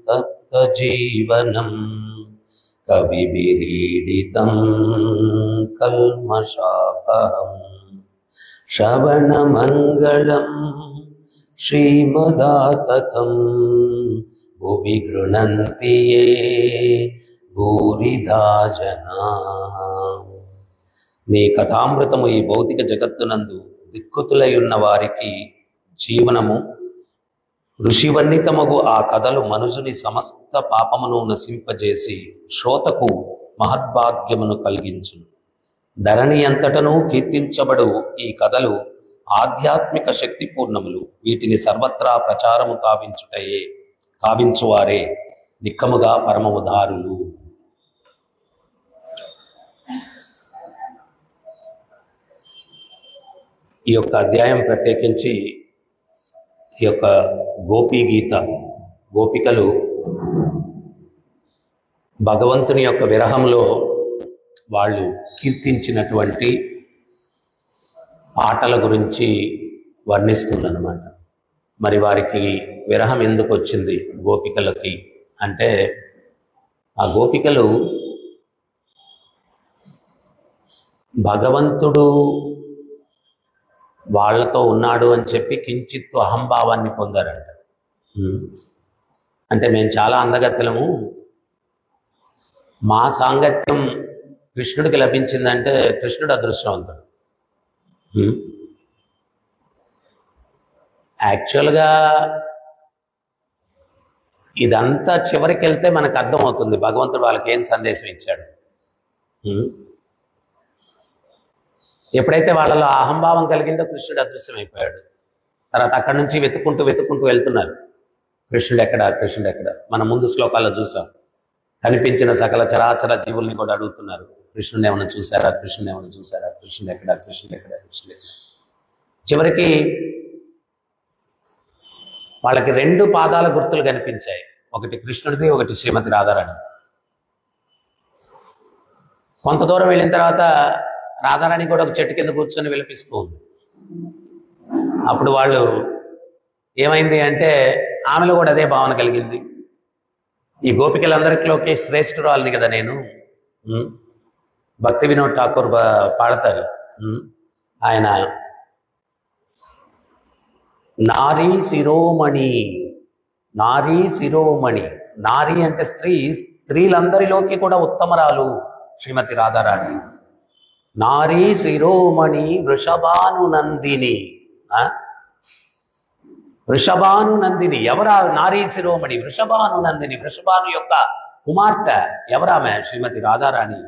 तप्तजीवनं कविभिरीडितं कल्मषापहं श्रवणमङ्गलं श्रीमदाततं भुवि गृह्णन्ति ये भूरिधा जनाः। నీ కథామృతము ఈ భౌతిక జగత్తునందు దిక్కుతులై ఉన్న వారికి జీవనము, ఋషివర్ణితమగు ఆ కథలు మనుజుని సమస్త పాపమును నశింపజేసి శ్రోతకు మహద్భాగ్యమును కలిగించును. ధరణి అంతటను కీర్తించబడు ఈ కథలు ఆధ్యాత్మిక శక్తి పూర్ణములు. వీటిని సర్వత్రా ప్రచారము కావించువారే నిక్కముగా పరమోదారులు. ఈ యొక్క అధ్యాయం ప్రత్యేకించి ఈ యొక్క గోపీ గీత, గోపికలు భగవంతుని యొక్క విరహంలో వాళ్ళు కీర్తించినటువంటి పాటల గురించి వర్ణిస్తుందన్నమాట. మరి వారికి విరహం ఎందుకు వచ్చింది గోపికలకి అంటే, ఆ గోపికలు భగవంతుడు వాళ్లతో ఉన్నాడు అని చెప్పి కించిత్తు అహంభావాన్ని పొందారంట. అంటే మేము చాలా అందగత్తెలము, మా సాంగత్యం కృష్ణుడికి లభించిందంటే కృష్ణుడు అదృష్టవంతుడు. యాక్చువల్గా ఇదంతా చివరికి వెళ్తే మనకు అర్థమవుతుంది భగవంతుడు వాళ్ళకి ఏం సందేశం ఇచ్చాడు. ఎప్పుడైతే వాళ్ళలో అహంభావం కలిగిందో కృష్ణుడు అదృశ్యమైపోయాడు. తర్వాత అక్కడి నుంచి వెతుక్కుంటూ వెళ్తున్నారు. కృష్ణుడు ఎక్కడ, కృష్ణుడు ఎక్కడ. మనం ముందు శ్లోకాల్లో చూసాం. కనిపించిన సకల చరాచర జీవుల్ని కూడా అడుగుతున్నారు, కృష్ణుని ఏమైనా చూసారా, కృష్ణుని ఏమైనా చూసారా, కృష్ణుడు ఎక్కడ, కృష్ణుడు ఎక్కడ, కృష్ణుడు ఎక్కడ. చివరికి వాళ్ళకి 2 పాదాల గుర్తులు కనిపించాయి. ఒకటి కృష్ణుడిది, ఒకటి శ్రీమతి రాధారాణి. కొంత దూరం వెళ్ళిన తర్వాత రాధారాణి కూడా ఒక చెట్టు కింద కూర్చొని విలపిస్తూ ఉంది. అప్పుడు వాళ్ళు ఏమైంది అంటే ఆమెలో కూడా అదే భావన కలిగింది. ఈ గోపికలందరిలోకి శ్రేష్ఠురాలని కదా నేను. భక్తి వినోద్ ఠాకూర్ పాడతారు. ఆయన నారీ శిరోమణి, నారీ శిరోమణి. నారీ అంటే స్త్రీ, స్త్రీలందరిలోకి కూడా ఉత్తమరాలు శ్రీమతి రాధారాణి. నారీ శిరోమణి వృషభాను నందిని. వృషభాను నందిని ఎవరా? నారీ శిరోమణి వృషభాను నందిని. వృషభాను యొక్క కుమార్తె ఎవరామె? శ్రీమతి రాధారాణి.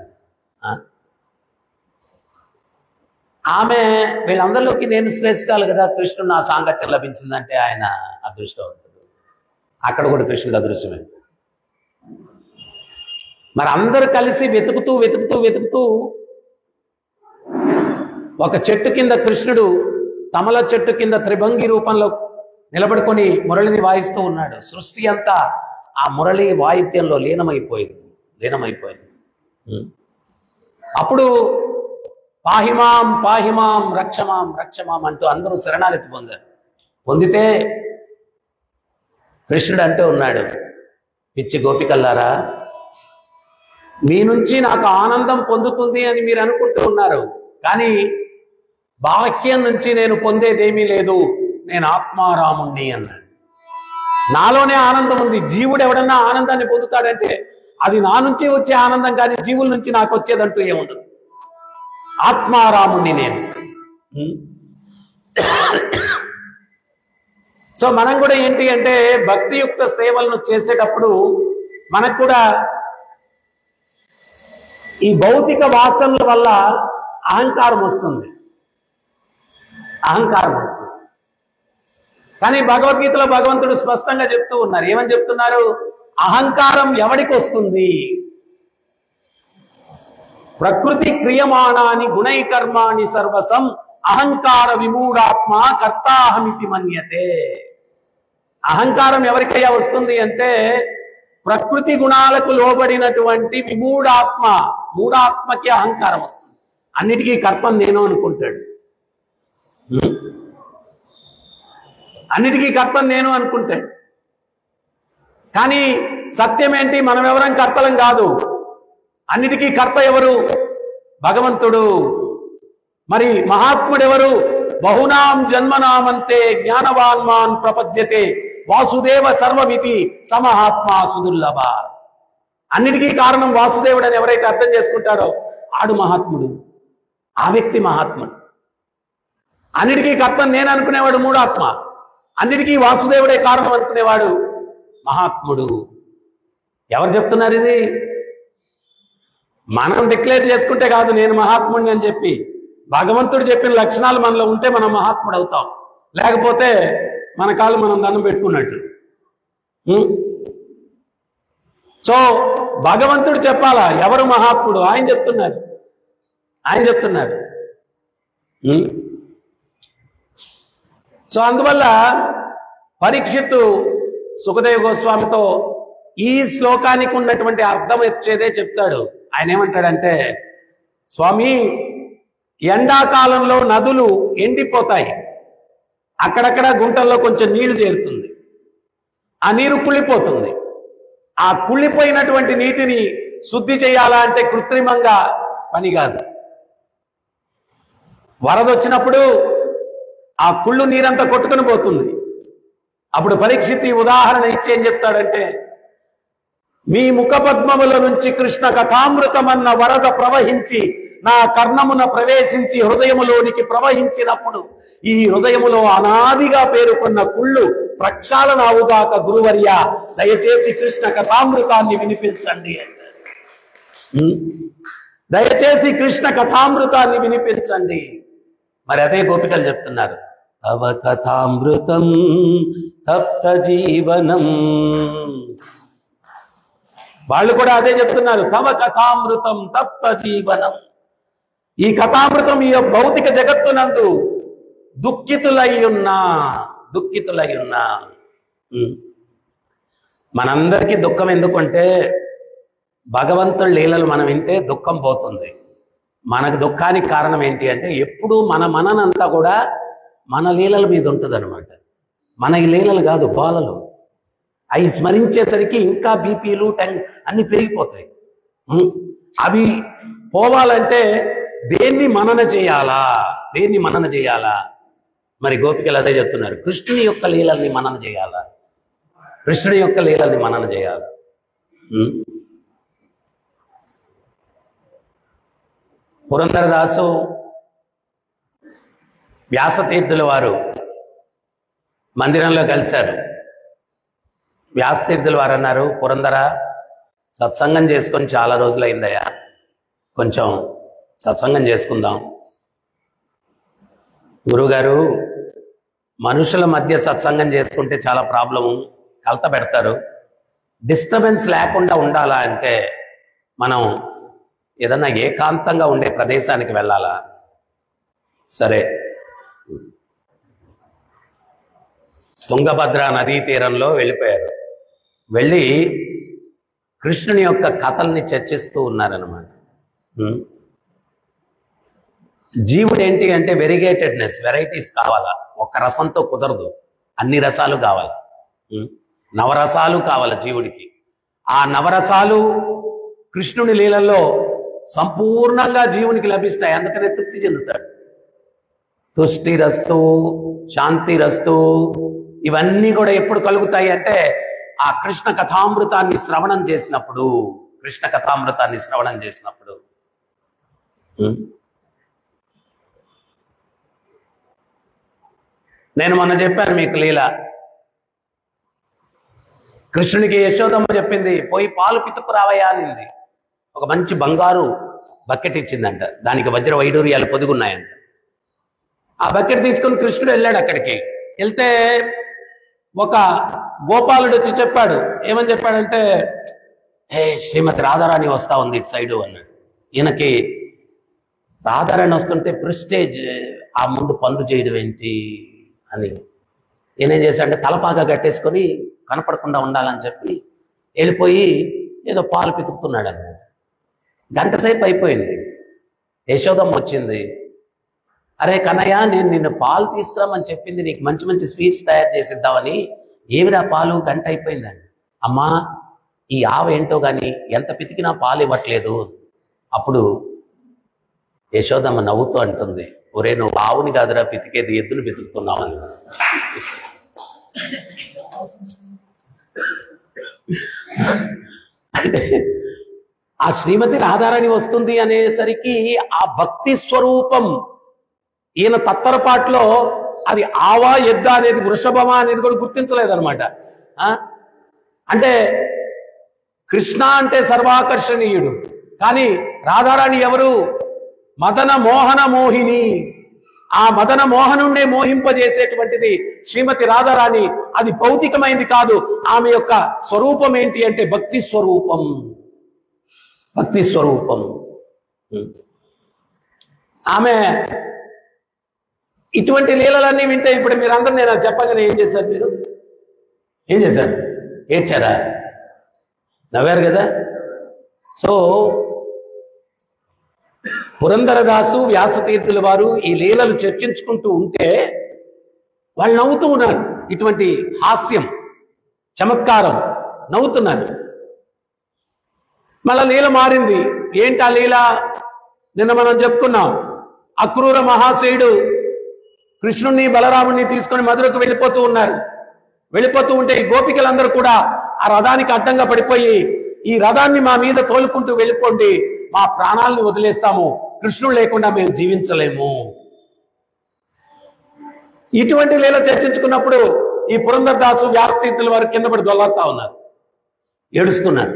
ఆమె వీళ్ళందరిలోకి నేను శ్రేష్ఠాలు కదా, కృష్ణుడు నా సాంగత్యం లభించిందంటే ఆయన అదృష్టవంతుడు. అక్కడ కూడా కృష్ణుడు అదృశ్యమే. మరి అందరూ కలిసి వెతుకుతూ ఒక చెట్టు కింద కృష్ణుడు తమల చెట్టు కింద త్రిభంగి రూపంలో నిలబడుకొని మురళిని వాయిస్తూ ఉన్నాడు. సృష్టి అంతా ఆ మురళి వాయిద్యంలో లీనమైపోయింది. అప్పుడు పాహిమాం పాహిమాం రక్షమాం రక్షమాం అంటూ అందరూ శరణాగతి పొందితే కృష్ణుడు అంటూ ఉన్నాడు, పిచ్చి గోపికల్లారా, మీ నుంచి నాకు ఆనందం పొందుతుంది అని మీరు అనుకుంటూ ఉన్నారు, కానీ బాహ్యం నుంచి నేను పొందేదేమీ లేదు, నేను ఆత్మారాముణ్ణి అన్నాడు. నాలోనే ఆనందం ఉంది. జీవుడు ఎవడన్నా ఆనందాన్ని పొందుతాడంటే అది నా నుంచి వచ్చే ఆనందం, కానీ జీవుల నుంచి నాకు వచ్చేదంటూ ఏముండదు. ఆత్మారాముణ్ణి నేను. సో మనం కూడా ఏంటి అంటే భక్తియుక్త సేవలను చేసేటప్పుడు మనకు కూడా ఈ భౌతిక వాసనల వల్ల అహంకారం వస్తుంది. కానీ భగవద్గీతలో భగవంతుడు స్పష్టంగా చెప్తూ ఉన్నారు. ఏమని చెప్తున్నారు? అహంకారం ఎవడికి వస్తుంది? ప్రకృతి క్రియమాణాని గుణై కర్మాణి సర్వసం అహంకార విమూఢాత్మ కర్తాహమితి మన్యతే. అహంకారం ఎవరికయ్యా వస్తుంది అంటే ప్రకృతి గుణాలకు లోబడినటువంటి మూఢాత్మకి అహంకారం వస్తుంది. అన్నిటికీ కర్తం నేను అనుకుంటాడు. అన్నిటికీ కర్తం నేను అనుకుంటాడు. కానీ సత్యం ఏంటి? మనం ఎవరం కర్తలం కాదు. అన్నిటికీ కర్త ఎవరు? భగవంతుడు. మరి మహాత్ముడు ఎవరు? బహునాం జన్మనామంతే జ్ఞానవాన్మాన్ ప్రపద్యతే వాసుదేవ సర్వమితి సమహాత్మా సుదుర్లభ. అన్నిటికీ కారణం వాసుదేవుడు అని ఎవరైతే అర్థం చేసుకుంటారో ఆడు మహాత్ముడు, ఆ వ్యక్తి మహాత్ముడు. అన్నిటికీ కర్త నేను అనుకునేవాడు మూడాత్మ, అన్నిటికీ వాసుదేవుడే కారణం అనుకునేవాడు మహాత్ముడు. ఎవరు చెప్తున్నారు ఇది? మనం డిక్లేర్ చేసుకుంటే కాదు నేను మహాత్ముడిని అని చెప్పి. భగవంతుడు చెప్పిన లక్షణాలు మనలో ఉంటే మనం మహాత్ముడు అవుతాం, లేకపోతే మన కాళ్ళు మనం దండం పెట్టుకున్నట్టు. సో భగవంతుడు చెప్పాలా ఎవరు మహాత్ముడు? ఆయన చెప్తున్నారు. సో అందువల్ల పరీక్షిత్తు సుఖదేవ్ గోస్వామితో ఈ శ్లోకానికి ఉన్నటువంటి అర్థం వచ్చేదే చెప్తాడు. ఆయన ఏమంటాడంటే, స్వామి, ఎండాకాలంలో నదులు ఎండిపోతాయి, అక్కడక్కడ గుంటల్లో కొంచెం నీళ్లు చేరుతుంది, ఆ నీరు కుళ్ళిపోతుంది. ఆ కుళ్ళిపోయినటువంటి నీటిని శుద్ధి చేయాలా అంటే కృత్రిమంగా పని కాదు. వరద వచ్చినప్పుడు ఆ కుళ్ళు నీరంతా కొట్టుకుని పోతుంది. అప్పుడు పరీక్షిత్ ఈ ఉదాహరణ ఇచ్చి ఏం చెప్తాడంటే, మీ ముఖపద్మముల నుంచి కృష్ణ కథామృతమన్న వరద ప్రవహించి నా కర్ణమున ప్రవేశించి హృదయములోనికి ప్రవహించినప్పుడు ఈ హృదయములో అనాదిగా పేరుకున్న కుళ్ళు ప్రక్షాళన అవుగాక గురువర్య, దయచేసి కృష్ణ కథామృతాన్ని వినిపించండి అంటే. దయచేసి కృష్ణ కథామృతాన్ని వినిపించండి. మరి అదే గోపికలు చెప్తున్నారు, తవ కథామృతం తప్త జీవనం. వాళ్ళు కూడా అదే చెప్తున్నారు, తవ కథామృతం తప్త జీవనం. ఈ కథామృతం ఈ భౌతిక జగత్తునందు దుఃఖితులై ఉన్నా. మనందరికీ దుఃఖం ఎందుకంటే భగవంతుడి లీలలు మనం వింటే దుఃఖం పోతుంది. మనకు దుఃఖానికి కారణం ఏంటి అంటే ఎప్పుడు మన మననంతా కూడా మన లీలల మీద ఉంటుంది అనమాట. మన ఈ లీలలు కాదు, బాలలు. అవి స్మరించేసరికి ఇంకా బీపీలు అన్ని పెరిగిపోతాయి. అవి పోవాలంటే దేన్ని మనన చేయాలా? మరి గోపికలు అదే చెప్తున్నారు, కృష్ణుని యొక్క లీలల్ని మనన చేయాలా? పురంధరదాసు వ్యాసతీర్థుల వారు మందిరంలో కలిశారు. వ్యాసతీర్థుల వారు అన్నారు, పురంధర, సత్సంగం చేసుకొని చాలా రోజులైందయ్యా, కొంచెం సత్సంగం చేసుకుందాం. గురువుగారు, మనుషుల మధ్య సత్సంగం చేసుకుంటే చాలా ప్రాబ్లము, కలత పెడతారు. డిస్టర్బెన్స్ లేకుండా ఉండాలా అంటే మనం ఏదన్నా ఏకాంతంగా ఉండే ప్రదేశానికి వెళ్ళాలా? సరే, తుంగభద్ర నదీ తీరంలో వెళ్ళిపోయారు. వెళ్ళి కృష్ణుని యొక్క కథల్ని చర్చిస్తూ ఉన్నారన్నమాట. జీవుడు ఏంటి అంటే వెరిగేటెడ్నెస్, వెరైటీస్ కావాలా. ఒక్క రసంతో కుదరదు, అన్ని రసాలు కావాలి. నవరసాలు కావాలి జీవుడికి. ఆ నవరసాలు కృష్ణుని లీలల్లో సంపూర్ణంగా జీవునికి లభిస్తాయి. అందుకనే తృప్తి చెందుతాడు. తుష్టిరస్తు, శాంతిరస్తు, ఇవన్నీ కూడా ఎప్పుడు కలుగుతాయి అంటే ఆ కృష్ణ కథామృతాన్ని శ్రవణం చేసినప్పుడు. నేను మొన్న చెప్పాను మీకు లీల. కృష్ణునికి యశోదమ్మ చెప్పింది, పోయి పాలు పితుక్కు రావయ్యా అనింది. ఒక మంచి బంగారు బకెట్ ఇచ్చిందంట, దానికి వజ్ర వైడూర్యాలు పొదుగున్నాయంట. ఆ బకెట్ తీసుకుని కృష్ణుడు వెళ్ళాడు. అక్కడికి వెళ్తే ఒక గోపాలుడు వచ్చి చెప్పాడు. ఏమని చెప్పాడంటే, శ్రీమతి రాధారాణి వస్తా ఉంది ఇటు సైడు అన్నాడు. ఈయనకి రాధారాణి వస్తుంటే ప్రెస్టేజ్, ఆ ముందు పనులు చేయడం ఏంటి అని ఈయనేం చేశాడంటే తలపాగా కట్టేసుకొని కనపడకుండా ఉండాలని చెప్పి వెళ్ళిపోయి ఏదో పాలు పితుకుతున్నాడు అన్నమాట. గంట సేపు అయిపోయింది. యశోదమ్మ వచ్చింది. అరే కన్నయ్య, నేను నిన్ను పాలు తీసుకురామని చెప్పింది, నీకు మంచి మంచి స్వీట్స్ తయారు చేసిద్దామని. ఏమిరా పాలు, గంట అయిపోయిందండి. అమ్మా ఈ ఆవు ఏంటో గాని ఎంత పితికినా పాలు ఇవ్వట్లేదు. అప్పుడు యశోదమ్మ నవ్వుతూ అంటుంది, ఒరే నువ్వు ఆవుని కాదురా పితికేది, ఎద్దును పితుకుతున్నావని. అంటే ఆ శ్రీమతి రాధారాణి వస్తుంది అనేసరికి ఆ భక్తి స్వరూపం ఈయన తత్తరపాట్లో అది ఆవా ఎద్దా అనేది వృషభమా అనేది కూడా గుర్తించలేదన్నమాట. అంటే కృష్ణ అంటే సర్వాకర్షణీయుడు, కానీ రాధారాణి ఎవరు? మదన మోహన మోహిని. ఆ మదన మోహనుణ్ణే మోహింపజేసేటువంటిది శ్రీమతి రాధారాణి. అది భౌతికమైంది కాదు. ఆమె యొక్క స్వరూపం ఏంటి అంటే భక్తి స్వరూపం. భక్తి స్వరూపం. ఆమె ఇటువంటి లీలలన్నీ వింటే ఇప్పుడు మీరందరూ నేను చెప్పగానే ఏం చేశారు? మీరు ఏం చేశారు? ఏడ్చారా? నవ్వారు కదా. సో పురంధరదాసు వ్యాసతీర్థుల వారు ఈ లీలలు చర్చించుకుంటూ ఉంటే వాళ్ళు నవ్వుతూ ఉన్నారు. ఇటువంటి హాస్యం, చమత్కారం, నవ్వుతున్నారు. మళ్ళా లీల మారింది. ఏంటి ఆ లీల? నిన్న మనం చెప్పుకున్నాం. అక్రూర మహాశయుడు కృష్ణుణ్ణి బలరాముణ్ణి తీసుకొని మధురకు వెళ్ళిపోతూ ఉన్నారు. వెళ్ళిపోతూ ఉంటే ఈ గోపికలందరూ కూడా ఆ రథానికి అడ్డంగా పడిపోయి, ఈ రథాన్ని మా మీద తోలుకుంటూ వెళ్ళిపోండి, మా ప్రాణాలను వదిలేస్తాము, కృష్ణుడు లేకుండా మేము జీవించలేము. ఇటువంటి లీల చర్చించుకున్నప్పుడు ఈ పురంధరదాసు వ్యాసతీర్థుల వారు కింద పడి దొల్లాడుతా ఉన్నారు, ఏడుస్తున్నారు.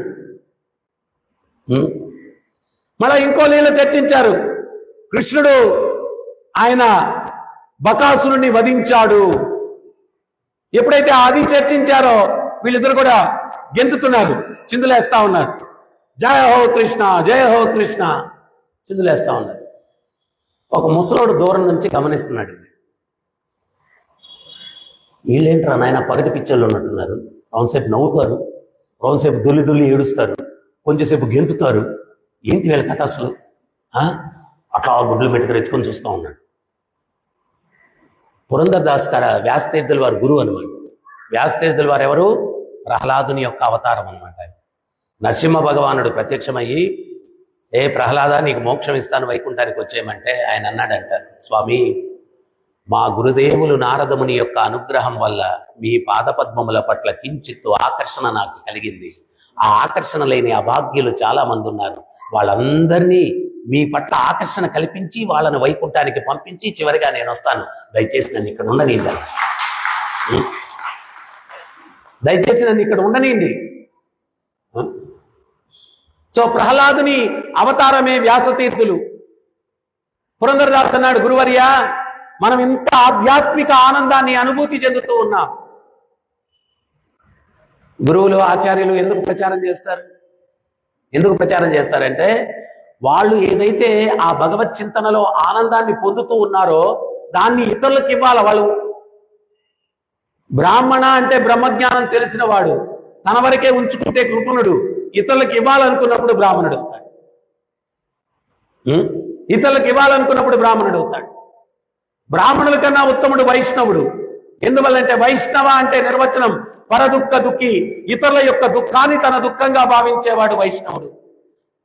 మళ్ళా ఇంకో లీల చర్చించారు. కృష్ణుడు ఆయన బకాసురుణ్ణి వధించాడు. ఎప్పుడైతే అది చర్చించారో వీళ్ళిద్దరు కూడా గెంతుతున్నారు, చిందులేస్తా ఉన్నారు. జయ హో కృష్ణ, జయ హో కృష్ణ చిందులేస్తా ఉన్నారు. ఒక ముసలోడు దూరం నుంచి గమనిస్తున్నాడు. ఇది వీళ్ళేంట్రా నాయన పగటి పిచ్చర్లు ఉన్నట్టున్నారు. రౌండ్సేపు నవ్వుతారు, రౌండ్సేపు దుల్లి దుల్లి ఏడుస్తారు, కొంచెంసేపు గెంతుతారు. ఏంటి వీళ్ళ కథ అసలు? అట్లా గుడ్లు మెట్టుకు రెచ్చుకొని చూస్తూ ఉన్నాడు. పురంధరదాస్ వ్యాసతీర్థుల వారు గురువు అనమాట. వ్యాసతీర్థుల వారు ఎవరు? ప్రహ్లాదుని యొక్క అవతారం అనమాట. నరసింహ భగవానుడు ప్రత్యక్షమయ్యి, ఏ ప్రహ్లాద నీకు మోక్షం ఇస్తాను వైకుంఠానికి వచ్చేయమంటే ఆయన అన్నాడంట, స్వామి మా గురుదేవులు నారదముని యొక్క అనుగ్రహం వల్ల మీ పాదపద్మముల పట్ల కించిత్తు ఆకర్షణ నాకు కలిగింది. ఆ ఆకర్షణ లేని అభాగ్యులు చాలా మంది ఉన్నారు. వాళ్ళందరినీ మీ పట్ల ఆకర్షణ కల్పించి వాళ్ళని వైకుంఠానికి పంపించి చివరిగా నేను వస్తాను, దయచేసి నన్ను ఇక్కడ ఉండనీయండి. దయచేసి నన్ను ఇక్కడ ఉండనీయండి. సో ప్రహ్లాదుని అవతారమే వ్యాసతీర్థులు. పురంధరదాస్ అన్నాడు, గురువర్య మనం ఇంత ఆధ్యాత్మిక ఆనందాన్ని అనుభూతి చెందుతూ ఉన్నాం. గురువులు ఆచార్యులు ఎందుకు ప్రచారం చేస్తారు? ఎందుకు ప్రచారం చేస్తారంటే వాళ్ళు ఏదైతే ఆ భగవత్ చింతనలో ఆనందాన్ని పొందుతూ ఉన్నారో దాన్ని ఇతరులకు ఇవ్వాలి. వాళ్ళు బ్రాహ్మణ అంటే బ్రహ్మజ్ఞానం తెలిసిన వాడు, తన వరకే ఉంచుకుంటే కృపణుడు, ఇతరులకు ఇవ్వాలనుకున్నప్పుడు బ్రాహ్మణుడు అవుతాడు. ఇతరులకు ఇవ్వాలనుకున్నప్పుడు బ్రాహ్మణుడు అవుతాడు. బ్రాహ్మణుల కన్నా ఉత్తముడు వైష్ణవుడు. ఎందువల్లంటే వైష్ణవ అంటే నిర్వచనం పరదుఃఖ దుఃఖి, ఇతరుల యొక్క దుఃఖాన్ని తన దుఃఖంగా భావించేవాడు వైష్ణవుడు.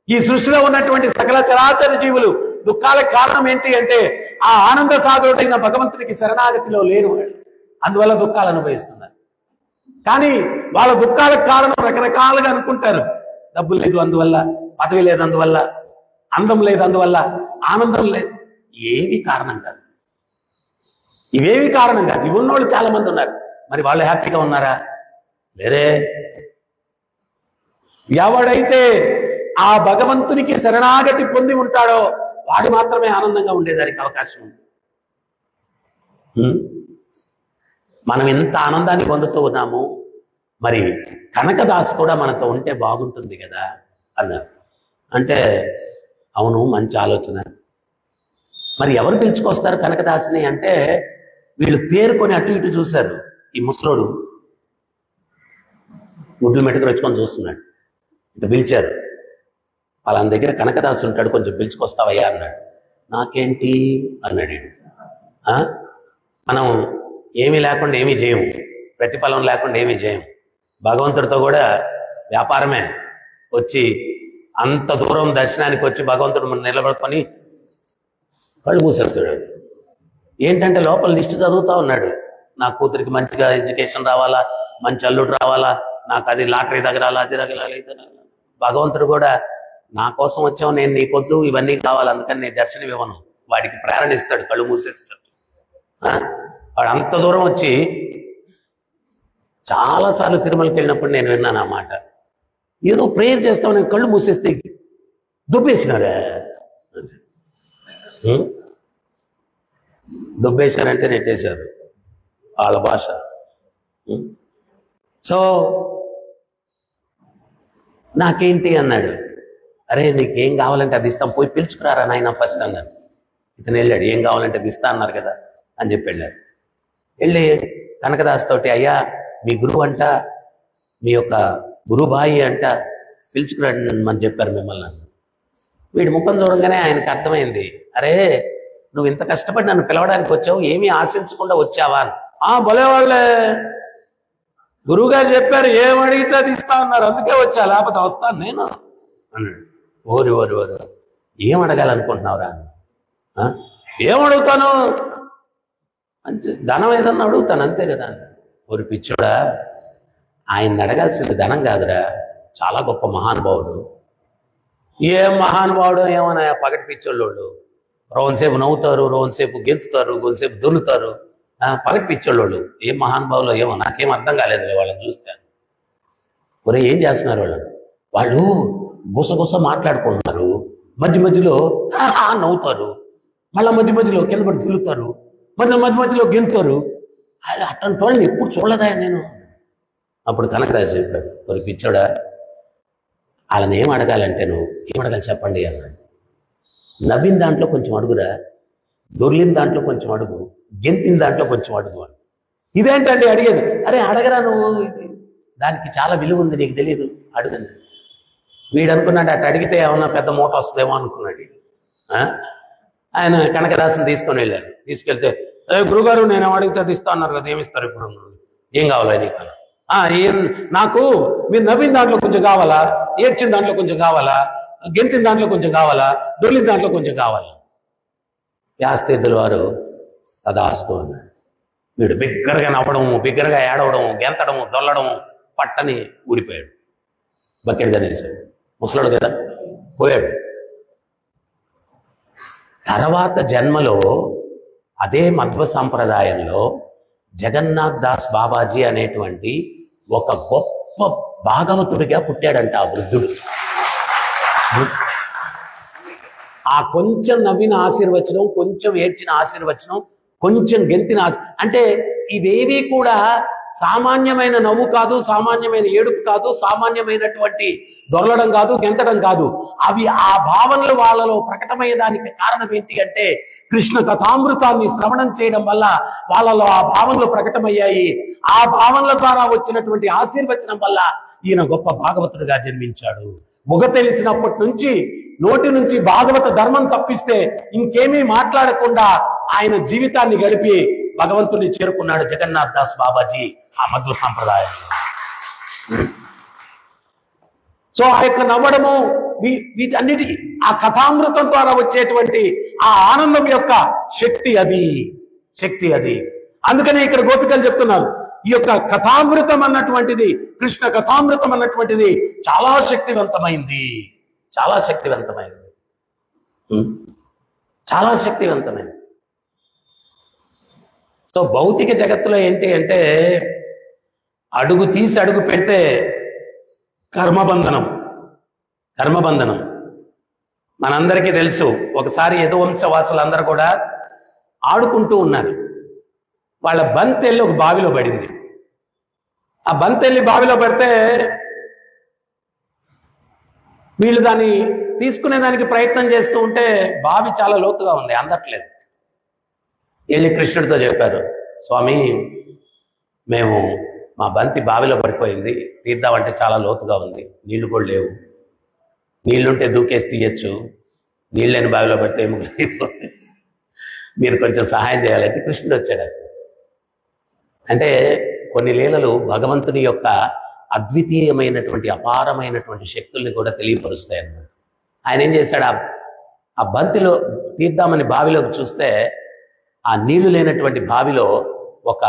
ఈ సృష్టిలో ఉన్నటువంటి సకల చరాచర జీవులు దుఃఖాలకు కారణం ఏంటి అంటే ఆ ఆనంద సాగరుడైన భగవంతునికి శరణాగతిలో లేరు. అందువల్ల దుఃఖాలు అనుభవిస్తున్నారు. కానీ వాళ్ళ దుఃఖాలకు కారణం రకరకాలుగా అనుకుంటారు. డబ్బులు లేదు అందువల్ల, పదవి లేదు అందువల్ల, అందం లేదు అందువల్ల, ఆనందం లేదు. ఏవి కారణం కాదు, ఇవేవి కారణం కాదు. ఇవి ఉన్నోళ్ళు చాలా మంది ఉన్నారు. మరి వాళ్ళు హ్యాపీగా ఉన్నారా? లేరే. ఎవడైతే ఆ భగవంతునికి శరణాగతి పొంది ఉంటాడో వాడు మాత్రమే ఆనందంగా ఉండేదానికి అవకాశం ఉంది. మనం ఎంత ఆనందాన్ని పొందుతూ ఉన్నాము, మరి కనకదాస్ కూడా మనతో ఉంటే బాగుంటుంది కదా అన్నారు. అంటే అవును, మంచి ఆలోచన. మరి ఎవరు పిలుచుకొస్తారు కనకదాస్ని అంటే వీళ్ళు తేరుకొని అటు ఇటు చూశారు. ఈ ముసలోడు గుడ్లు మెట్టుకు వచ్చుకొని చూస్తున్నాడు. ఇటు పిలిచారు. వాళ్ళ దగ్గర కనకదాసు ఉంటాడు, కొంచెం పిలుచుకొస్తావయ్యా అన్నాడు. నాకేంటి అన్నాడు. మనం ఏమీ లేకుండా ఏమీ చేయము, ప్రతిఫలం లేకుండా ఏమీ చేయము. భగవంతుడితో కూడా వ్యాపారమే. వచ్చి అంత దూరం దర్శనానికి వచ్చి భగవంతుడు మనం నిలబడుకొని కళ్ళు మూసేస్తాడు. ఏంటంటే లోపల లిస్టు చదువుతా ఉన్నాడు. నా కూతురికి మంచిగా ఎడ్యుకేషన్ రావాలా, మంచి అల్లుడు రావాలా, నాకు అది లాటరీ తగరాలా, అది తగరాలి, ఇది తగరాలి. భగవంతుడు కూడా నా కోసం వచ్చావు, నేను నీకొద్దు, ఇవన్నీ కావాలి, అందుకని నేను దర్శనం ఇవ్వను. వాడికి ప్రేరణ ఇస్తాడు, కళ్ళు మూసేస్తాడు. వాడు అంత దూరం వచ్చి చాలాసార్లు తిరుమలకి వెళ్ళినప్పుడు నేను విన్నాను ఆ మాట. ఏదో ప్రేయర్ చేస్తావు, నేను కళ్ళు మూసేస్తే దుబ్బేసినారా. దుబ్బేశారంటే నెట్టేశారు వాళ్ళ భాష. సో నాకేంటి అన్నాడు. అరే నీకేం కావాలంటే అది ఇస్తాం, పోయి పిలుచుకురారా నాయన ఫస్ట్ అన్నాడు. ఇతను వెళ్ళాడు, ఏం కావాలంటే అది ఇస్తా అన్నారు కదా అని చెప్పి వెళ్ళారు. వెళ్ళి కనకదాస్ తోటి, అయ్యా మీ గురువు అంట, మీ యొక్క గురుబాయి అంట, పిలుచుకురండి అని చెప్పారు మిమ్మల్ని. వీడి ముఖం చూడంగానే ఆయనకు అర్థమైంది, అరే నువ్వు ఇంత కష్టపడి నన్ను పిలవడానికి వచ్చావు, ఏమీ ఆశించకుండా వచ్చావా అని. భలేవాళ్ళే, గురువుగారు చెప్పారు ఏం అడిగితే అది ఇస్తా ఉన్నారు, అందుకే వచ్చా, లేకపోతే వస్తాను నేను అన్నాడు. ఓరి ఓరి ఓరి, ఏం అడగాలనుకుంటున్నావురా? ఏం అడుగుతాను అంటే ధనం ఏదన్నా అడుగుతాను అంతే కదా. ఓరి పిచ్చోడా, ఆయన్ని అడగాల్సింది ధనం కాదురా, చాలా గొప్ప మహానుభావుడు. ఏం మహానుభావుడు ఏమన్నా పగటి పిచ్చోళ్ళు, రోజుసేపు నవ్వుతారు, రోజుసేపు గెంతుతారు, కొంతసేపు దొల్లుతారు, పగటి పిచ్చోళ్ళు. ఏం మహానుభావులు ఏమో నాకేం అర్థం కాలేదు వాళ్ళని చూస్తే. ఒరే ఏం చేస్తున్నారు వాళ్ళు గుసగుస మాట్లాడుకుంటున్నారు, మధ్య మధ్యలో నవ్వుతారు, మళ్ళీ మధ్య మధ్యలో కింద పడి దుల్లుతారు, మధ్య మధ్యలో గెంతుతారు. అట్లాంటి వాళ్ళని ఎప్పుడు చూడలేదా నేను. అప్పుడు కనకరాజు చెప్పాడు, మరి పిచ్చోడా వాళ్ళని ఏం అడగాలంటే నువ్వు ఏం అడగాలి చెప్పండి అన్నాడు. నవ్విన దాంట్లో కొంచెం అడుగురా, దొర్లిన దాంట్లో కొంచెం అడుగు, గెంతిన దాంట్లో కొంచెం అడుగు అని. ఇదేంటండి అడిగేది? అరే అడగరా నువ్వు, ఇది దానికి చాలా విలువ ఉంది, నీకు తెలియదు, అడుగండి. వీడు అనుకున్నాడు అటు అడిగితే ఏమన్నా పెద్ద మూట వస్తుందేమో అనుకున్నాడు. ఆయన కనకదాసుని తీసుకొని వెళ్ళారు. తీసుకెళ్తే గురుగారు నేను అడిగితే అది ఇస్తా అన్నారు కదా, ఏమిస్తారు ఇప్పుడు, ఏం కావాలా నీకు? నాకు మీరు నవ్విన దాంట్లో కొంచెం కావాలా, ఏడ్చిన దాంట్లో కొంచెం కావాలా, గెంతిన దాంట్లో కొంచెం కావాలా, దొర్లిన దాంట్లో కొంచెం కావాలా. వ్యాసతీర్థుల వారు తదాస్తు అన్నాడు. వీడు బిగ్గరగా నవ్వడము, బిగ్గరగా ఏడవడము, గెంతడము, దొల్లడము, పట్టని ఊడిపోయాడు. బకెట్ అనేసాడు. ముసలాడు కదా, పోయాడు. తర్వాత జన్మలో అదే మధ్వ సాంప్రదాయంలో జగన్నాథ్ దాస్ బాబాజీ అనేటువంటి ఒక గొప్ప భాగవతుడిగా పుట్టాడంట ఆ వృద్ధుడు. ఆ కొంచెం నవ్విన ఆశీర్వచనం, కొంచెం ఏడ్చిన ఆశీర్వచనం, కొంచెం గెంతిన అంటే ఇవేవి కూడా సామాన్యమైన నవ్వు కాదు, సామాన్యమైన ఏడుపు కాదు, సామాన్యమైనటువంటి దొరలడం కాదు, గెంతడం కాదు. అవి ఆ భావనలు వాళ్ళలో ప్రకటమయ్యేదానికి కారణం ఏంటి అంటే కృష్ణ కథామృతాన్ని శ్రవణం చేయడం వల్ల వాళ్ళలో ఆ భావనలు ప్రకటమయ్యాయి. ఆ భావనల ద్వారా వచ్చినటువంటి ఆశీర్వచనం వల్ల ఈయన గొప్ప భాగవతుడిగా జన్మించాడు. ముగ తెలిసినప్పటి నుంచి నోటి నుంచి భాగవత ధర్మం తప్పిస్తే ఇంకేమీ మాట్లాడకుండా ఆయన జీవితాన్ని గడిపి భగవంతుని చేరుకున్నాడు జగన్నాథ్ దాస్ బాబాజీ ఆ మధ్వ సాంప్రదాయం. సో ఆ యొక్క నవ్వడము, వీటన్నిటికీ ఆ కథామృతం ద్వారా వచ్చేటువంటి ఆ ఆనందం యొక్క శక్తి అది. అందుకనే ఇక్కడ గోపికలు చెప్తున్నారు, ఈ యొక్క కథామృతం అన్నటువంటిది, కృష్ణ కథామృతం అన్నటువంటిది చాలా శక్తివంతమైంది. సో భౌతిక జగత్తులో ఏంటి అంటే అడుగు తీసి అడుగు పెడితే కర్మబంధనం. మనందరికీ తెలుసు. ఒకసారి యదువంశవాసులందరూ కూడా ఆడుకుంటూ ఉన్నారు. వాళ్ళ బంతెల్లి ఒక బావిలో పడింది. ఆ బంతెల్లి బావిలో పడితే వీళ్ళు దాన్ని తీసుకునేదానికి ప్రయత్నం చేస్తూ ఉంటే బావి చాలా లోతుగా ఉంది, అందట్లేదు. వెళ్ళి కృష్ణుడితో చెప్పారు, స్వామి మేము మా బంతి బావిలో పడిపోయింది, తీద్దామంటే చాలా లోతుగా ఉంది, నీళ్లు కూడా లేవు, నీళ్లుంటే దూకేసి తీయచ్చు, నీళ్ళని బావిలో పడితే ఏమో మీరు కొంచెం సహాయం చేయాలంటే కృష్ణుడు వచ్చాడు. అంటే కొన్ని లీలలు భగవంతుని యొక్క అద్వితీయమైనటువంటి అపారమైనటువంటి శక్తుల్ని కూడా తెలియపరుస్తాయి అన్నమాట. ఆయన ఏం చేశాడు, ఆ బంతిలో తీద్దామని బావిలోకి చూస్తే ఆ నీళ్లు లేనటువంటి బావిలో ఒక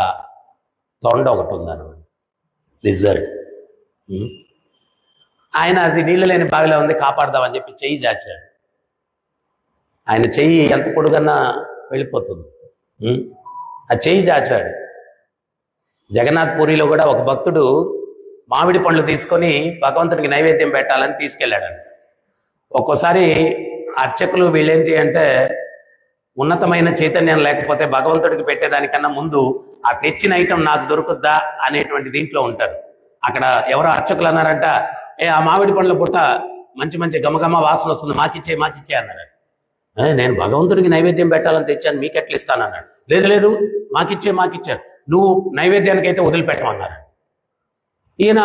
తొండ ఒకటి ఉందన్నమాట, లిజర్డ్. ఆయన అది నీళ్లు లేని బావిలో ఉంది, కాపాడదామని చెప్పి చెయ్యి చాచాడు. ఆయన చెయ్యి ఎంత పొడుగన్నా వెళ్ళిపోతుంది. ఆ చెయ్యి చాచాడు. జగన్నాథ్ పూరిలో కూడా ఒక భక్తుడు మామిడి పండ్లు తీసుకొని భగవంతుడికి నైవేద్యం పెట్టాలని తీసుకెళ్ళాడంట. ఒక్కోసారి అర్చకులు వీళ్ళేంటి అంటే ఉన్నతమైన చైతన్యం లేకపోతే భగవంతుడికి పెట్టేదానికన్నా ముందు ఆ తెచ్చిన ఐటమ్ నాకు దొరుకుద్దా అనేటువంటి దీంట్లో ఉంటారు. అక్కడ ఎవరో అర్చకులు అన్నారంట, ఆ మామిడి పండ్ల బుట్ట మంచి మంచి గమగమ వాసన వస్తుంది, మాకిచ్చే అన్నారు. నేను భగవంతుడికి నైవేద్యం పెట్టాలని తెచ్చాను, మీకు ఎట్లా ఇస్తానన్నాడు. లేదు లేదు, మాకిచ్చే నువ్వు నైవేద్యానికి అయితే వదిలిపెట్టమన్నారు. ఈయన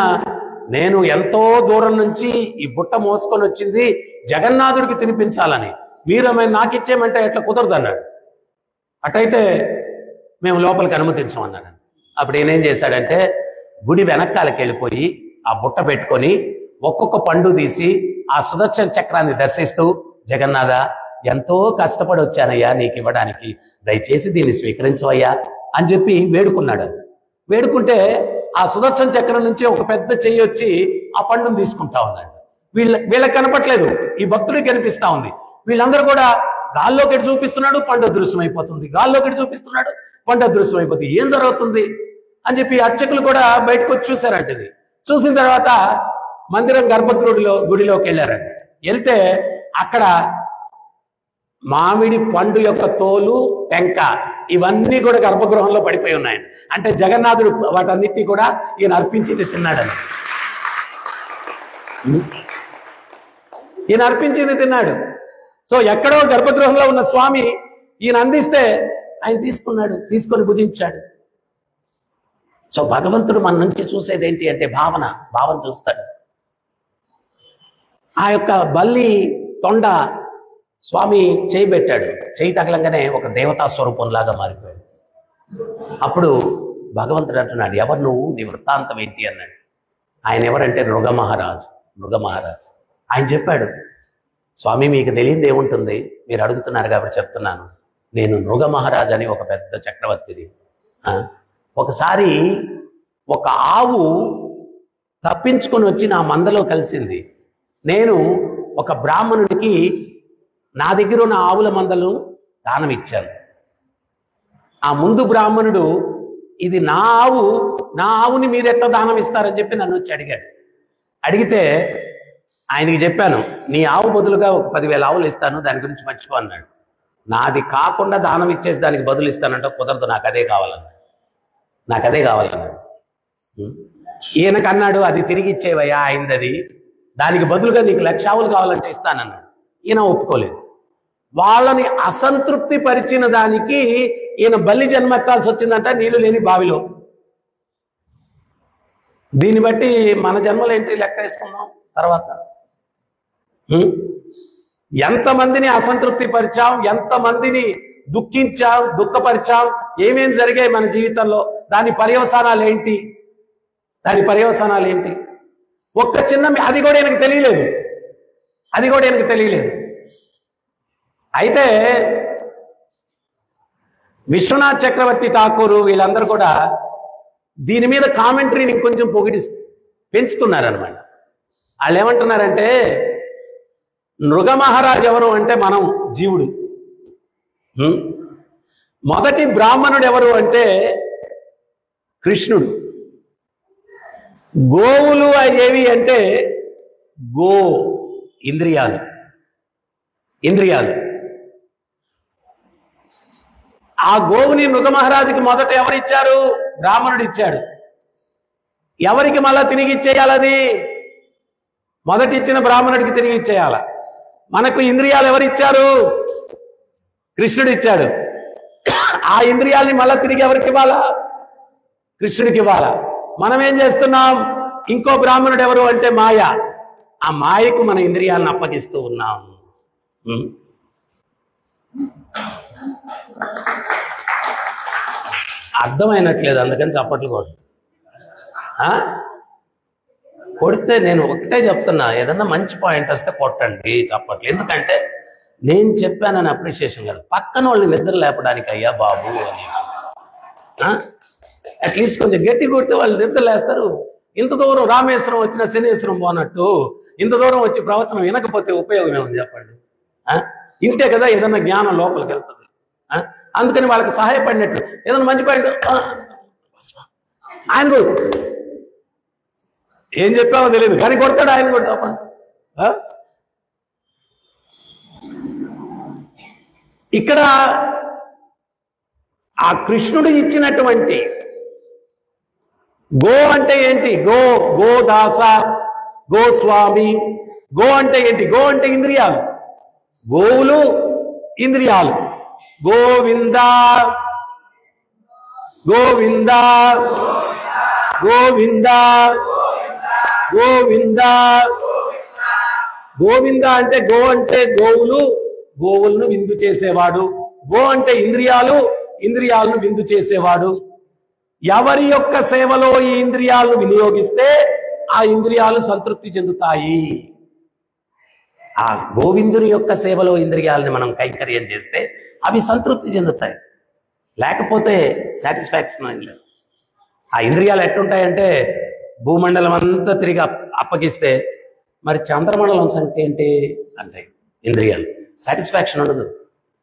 నేను ఎంతో దూరం నుంచి ఈ బుట్ట మోసుకొని వచ్చింది జగన్నాథుడికి తినిపించాలని, మీరు నాకు ఇచ్చేయమంటే ఎట్లా కుదరదు అన్నాడు. అటైతే మేము లోపలికి అనుమతించమన్నాడు. అప్పుడు ఈయన ఏం చేశాడంటే గుడి వెనకాలకి వెళ్ళిపోయి ఆ బుట్ట పెట్టుకొని ఒక్కొక్క పండు తీసి ఆ సుదర్శన చక్రాన్ని దర్శిస్తూ, జగన్నాథ ఎంతో కష్టపడి వచ్చానయ్యా నీకు ఇవ్వడానికి, దయచేసి దీన్ని స్వీకరించవయ్యా అని చెప్పి వేడుకున్నాడు. వేడుకుంటే ఆ సుదర్శన చక్రం నుంచి ఒక పెద్ద చెయ్యి వచ్చి ఆ పండును తీసుకుంటా ఉన్నాడు. వీళ్ళకి కనపట్లేదు, ఈ భక్తుడికి కనిపిస్తా ఉంది. వీళ్ళందరూ కూడా గాల్లోకి చూపిస్తున్నాడు, పండు అదృశ్యం అయిపోతుంది, గాల్లోకి చూపిస్తున్నాడు, పండు అదృశ్యం అయిపోతుంది. ఏం జరుగుతుంది అని చెప్పి అర్చకులు కూడా బయటకు వచ్చి చూశారంట. ఇది చూసిన తర్వాత మందిరం గుడిలోకి వెళ్ళారంట. వెళ్తే అక్కడ మామిడి పండు యొక్క తోలు, టెంక ఇవన్నీ కూడా గర్భగృహంలో పడిపోయి ఉన్నాయి. అంటే జగన్నాథుడు వాటన్నిటినీ కూడా ఈయన అర్పించింది తిన్నాడని. ఈయన అర్పించింది తిన్నాడు. సో ఎక్కడో గర్భగృహంలో ఉన్న స్వామి ఈయన అందిస్తే ఆయన తీసుకొని భుజించాడు. సో భగవంతుడు మన నుంచి చూసేది ఏంటి అంటే భావన చూస్తాడు. ఆ యొక్క బల్లి తొండ స్వామి చేయి పెట్టాడు, చేయి తగలంగానే ఒక దేవతా స్వరూపంలాగా మారిపోయాడు. అప్పుడు భగవంతుడు అంటున్నాడు, ఎవరు నువ్వు, నీ వృత్తాంతం ఏంటి అన్నాడు. ఆయన ఎవరంటే మృగమహారాజు. ఆయన చెప్పాడు, స్వామి మీకు తెలియదు ఏముంటుంది, మీరు అడుగుతున్నారు కాబట్టి చెప్తున్నాను. నేను మృగమహారాజు అని ఒక పెద్ద చక్రవర్తిని. ఒకసారి ఒక ఆవు తప్పించుకొని వచ్చి నా మందలో కలిసింది. నేను ఒక బ్రాహ్మణుడికి నా దగ్గర ఉన్న ఆవుల మందలు దానం ఇచ్చాను. ఆ ముందు బ్రాహ్మణుడు ఇది నా ఆవుని మీరు ఎట్లా దానం ఇస్తారని చెప్పి నన్ను వచ్చి అడిగాడు. అడిగితే ఆయనకి చెప్పాను, నీ ఆవు బదులుగా ఒక 10,000 ఆవులు ఇస్తాను, దాని గురించి మర్చిపో అన్నాడు. నాది కాకుండా దానం ఇచ్చేసి దానికి బదులు ఇస్తానంటే కుదరదు, నాకు అదే కావాలన్నాడు. ఈయనకు అన్నాడు, అది తిరిగి ఇచ్చేవయ్యా అయిందది, దానికి బదులుగా నీకు 1,00,000 ఆవులు కావాలంటే ఇస్తానన్నాడు. ఈయన ఒప్పుకోలేదు. వాళ్ళని అసంతృప్తి పరిచిన దానికి ఈయన బల్లి జన్మెత్తాల్సి వచ్చిందంట, నీళ్లు లేని బావిలో. దీన్ని బట్టి మన జన్మలు ఏంటి లెక్క వేసుకుందాం తర్వాత. ఎంతమందిని అసంతృప్తి పరిచాం, ఎంతమందిని దుఃఖపరిచాం, ఏమేం జరిగాయి మన జీవితంలో, దాని పర్యవసానాలు ఏంటి. ఒక్క చిన్న అది కూడా ఈయనకు తెలియలేదు. అయితే విశ్వనాథ్ చక్రవర్తి ఠాకూరు వీళ్ళందరూ కూడా దీని మీద కామెంటరీని కొంచెం పెంచుతున్నారనమాట. వాళ్ళు ఏమంటున్నారంటే, మృగమహారాజు ఎవరు అంటే మనం జీవుడు, మొదటి బ్రాహ్మణుడు ఎవరు అంటే కృష్ణుడు, గోవులు ఏవి అంటే ఇంద్రియాలు. ఆ గోవుని మృగమహారాజుకి మొదట ఎవరిచ్చారు? బ్రాహ్మణుడు ఇచ్చాడు. ఎవరికి మళ్ళా తిరిగి ఇచ్చేయాలి? అది మొదటి ఇచ్చిన బ్రాహ్మణుడికి తిరిగి ఇచ్చేయాల. మనకు ఇంద్రియాలు ఎవరిచ్చారు? కృష్ణుడు ఇచ్చాడు. ఆ ఇంద్రియాలని మళ్ళా తిరిగి ఎవరికి ఇవ్వాలా? కృష్ణుడికి ఇవ్వాలా. మనం ఏం చేస్తున్నాం? ఇంకో బ్రాహ్మణుడు ఎవరు అంటే మాయ. ఆ మాయకు మన ఇంద్రియాలను అప్పగిస్తూ ఉన్నాం. అర్థమైనట్లేదు, అందుకని చప్పట్లు కూడా. కొడితే నేను ఒకటే చెప్తున్నా, ఏదన్నా మంచి పాయింట్ వస్తే కొట్టండి, చప్పట్లు. ఎందుకంటే నేను చెప్పానని అప్రిషియేషన్ కాదు, పక్కన వాళ్ళని నిద్ర లేపడానికి అయ్యా బాబు అని. అట్లీస్ట్ కొంచెం గట్టి కొడితే వాళ్ళు నిద్ర లేస్తారు. ఇంత దూరం రామేశ్వరం వచ్చిన శనేశ్వరం పోనట్టు ఇంత దూరం వచ్చి ప్రవచనం వినకపోతే ఉపయోగం ఏమని చెప్పండి. ఇంటే కదా ఏదన్నా జ్ఞానం లోపలికి వెళ్తుంది. అందుకని వాళ్ళకి సహాయపడినట్టు ఏదన్నా మంచి పాయింట్ ఆయన కూడా ఏం చెప్పామో తెలియదు కానీ కొడతాడు, ఆయన కూడా తప్పండి. ఇక్కడ ఆ కృష్ణుడు ఇచ్చినటువంటి గో అంటే ఏంటి? గోదాస, గోస్వామి. గో అంటే ఏంటి? గో అంటే ఇంద్రియాలు, గోవులు ఇంద్రియాలు. గోవింద గోవింద గోవింద గోవింద గోవింద అంటే గో అంటే గోవులు, గోవులను విందు చేసేవాడు. గో అంటే ఇంద్రియాలు, ఇంద్రియాలను విందు చేసేవాడు. ఎవరి యొక్క సేవలో ఈ ఇంద్రియాలను వినియోగిస్తే ఆ ఇంద్రియాలు సంతృప్తి చెందుతాయి. ఆ గోవిందుని యొక్క సేవలో ఇంద్రియాలని మనం కైంకర్యం చేస్తే అవి సంతృప్తి చెందుతాయి, లేకపోతే సాటిస్ఫాక్షన్ ఏం లేదు. ఆ ఇంద్రియాలు ఎట్టుంటాయంటే భూమండలం అంతా తిరిగి అప్పగిస్తే మరి చంద్రమండలం సంగతి ఏంటి అంటే ఇంద్రియాలు సాటిస్ఫాక్షన్ ఉండదు.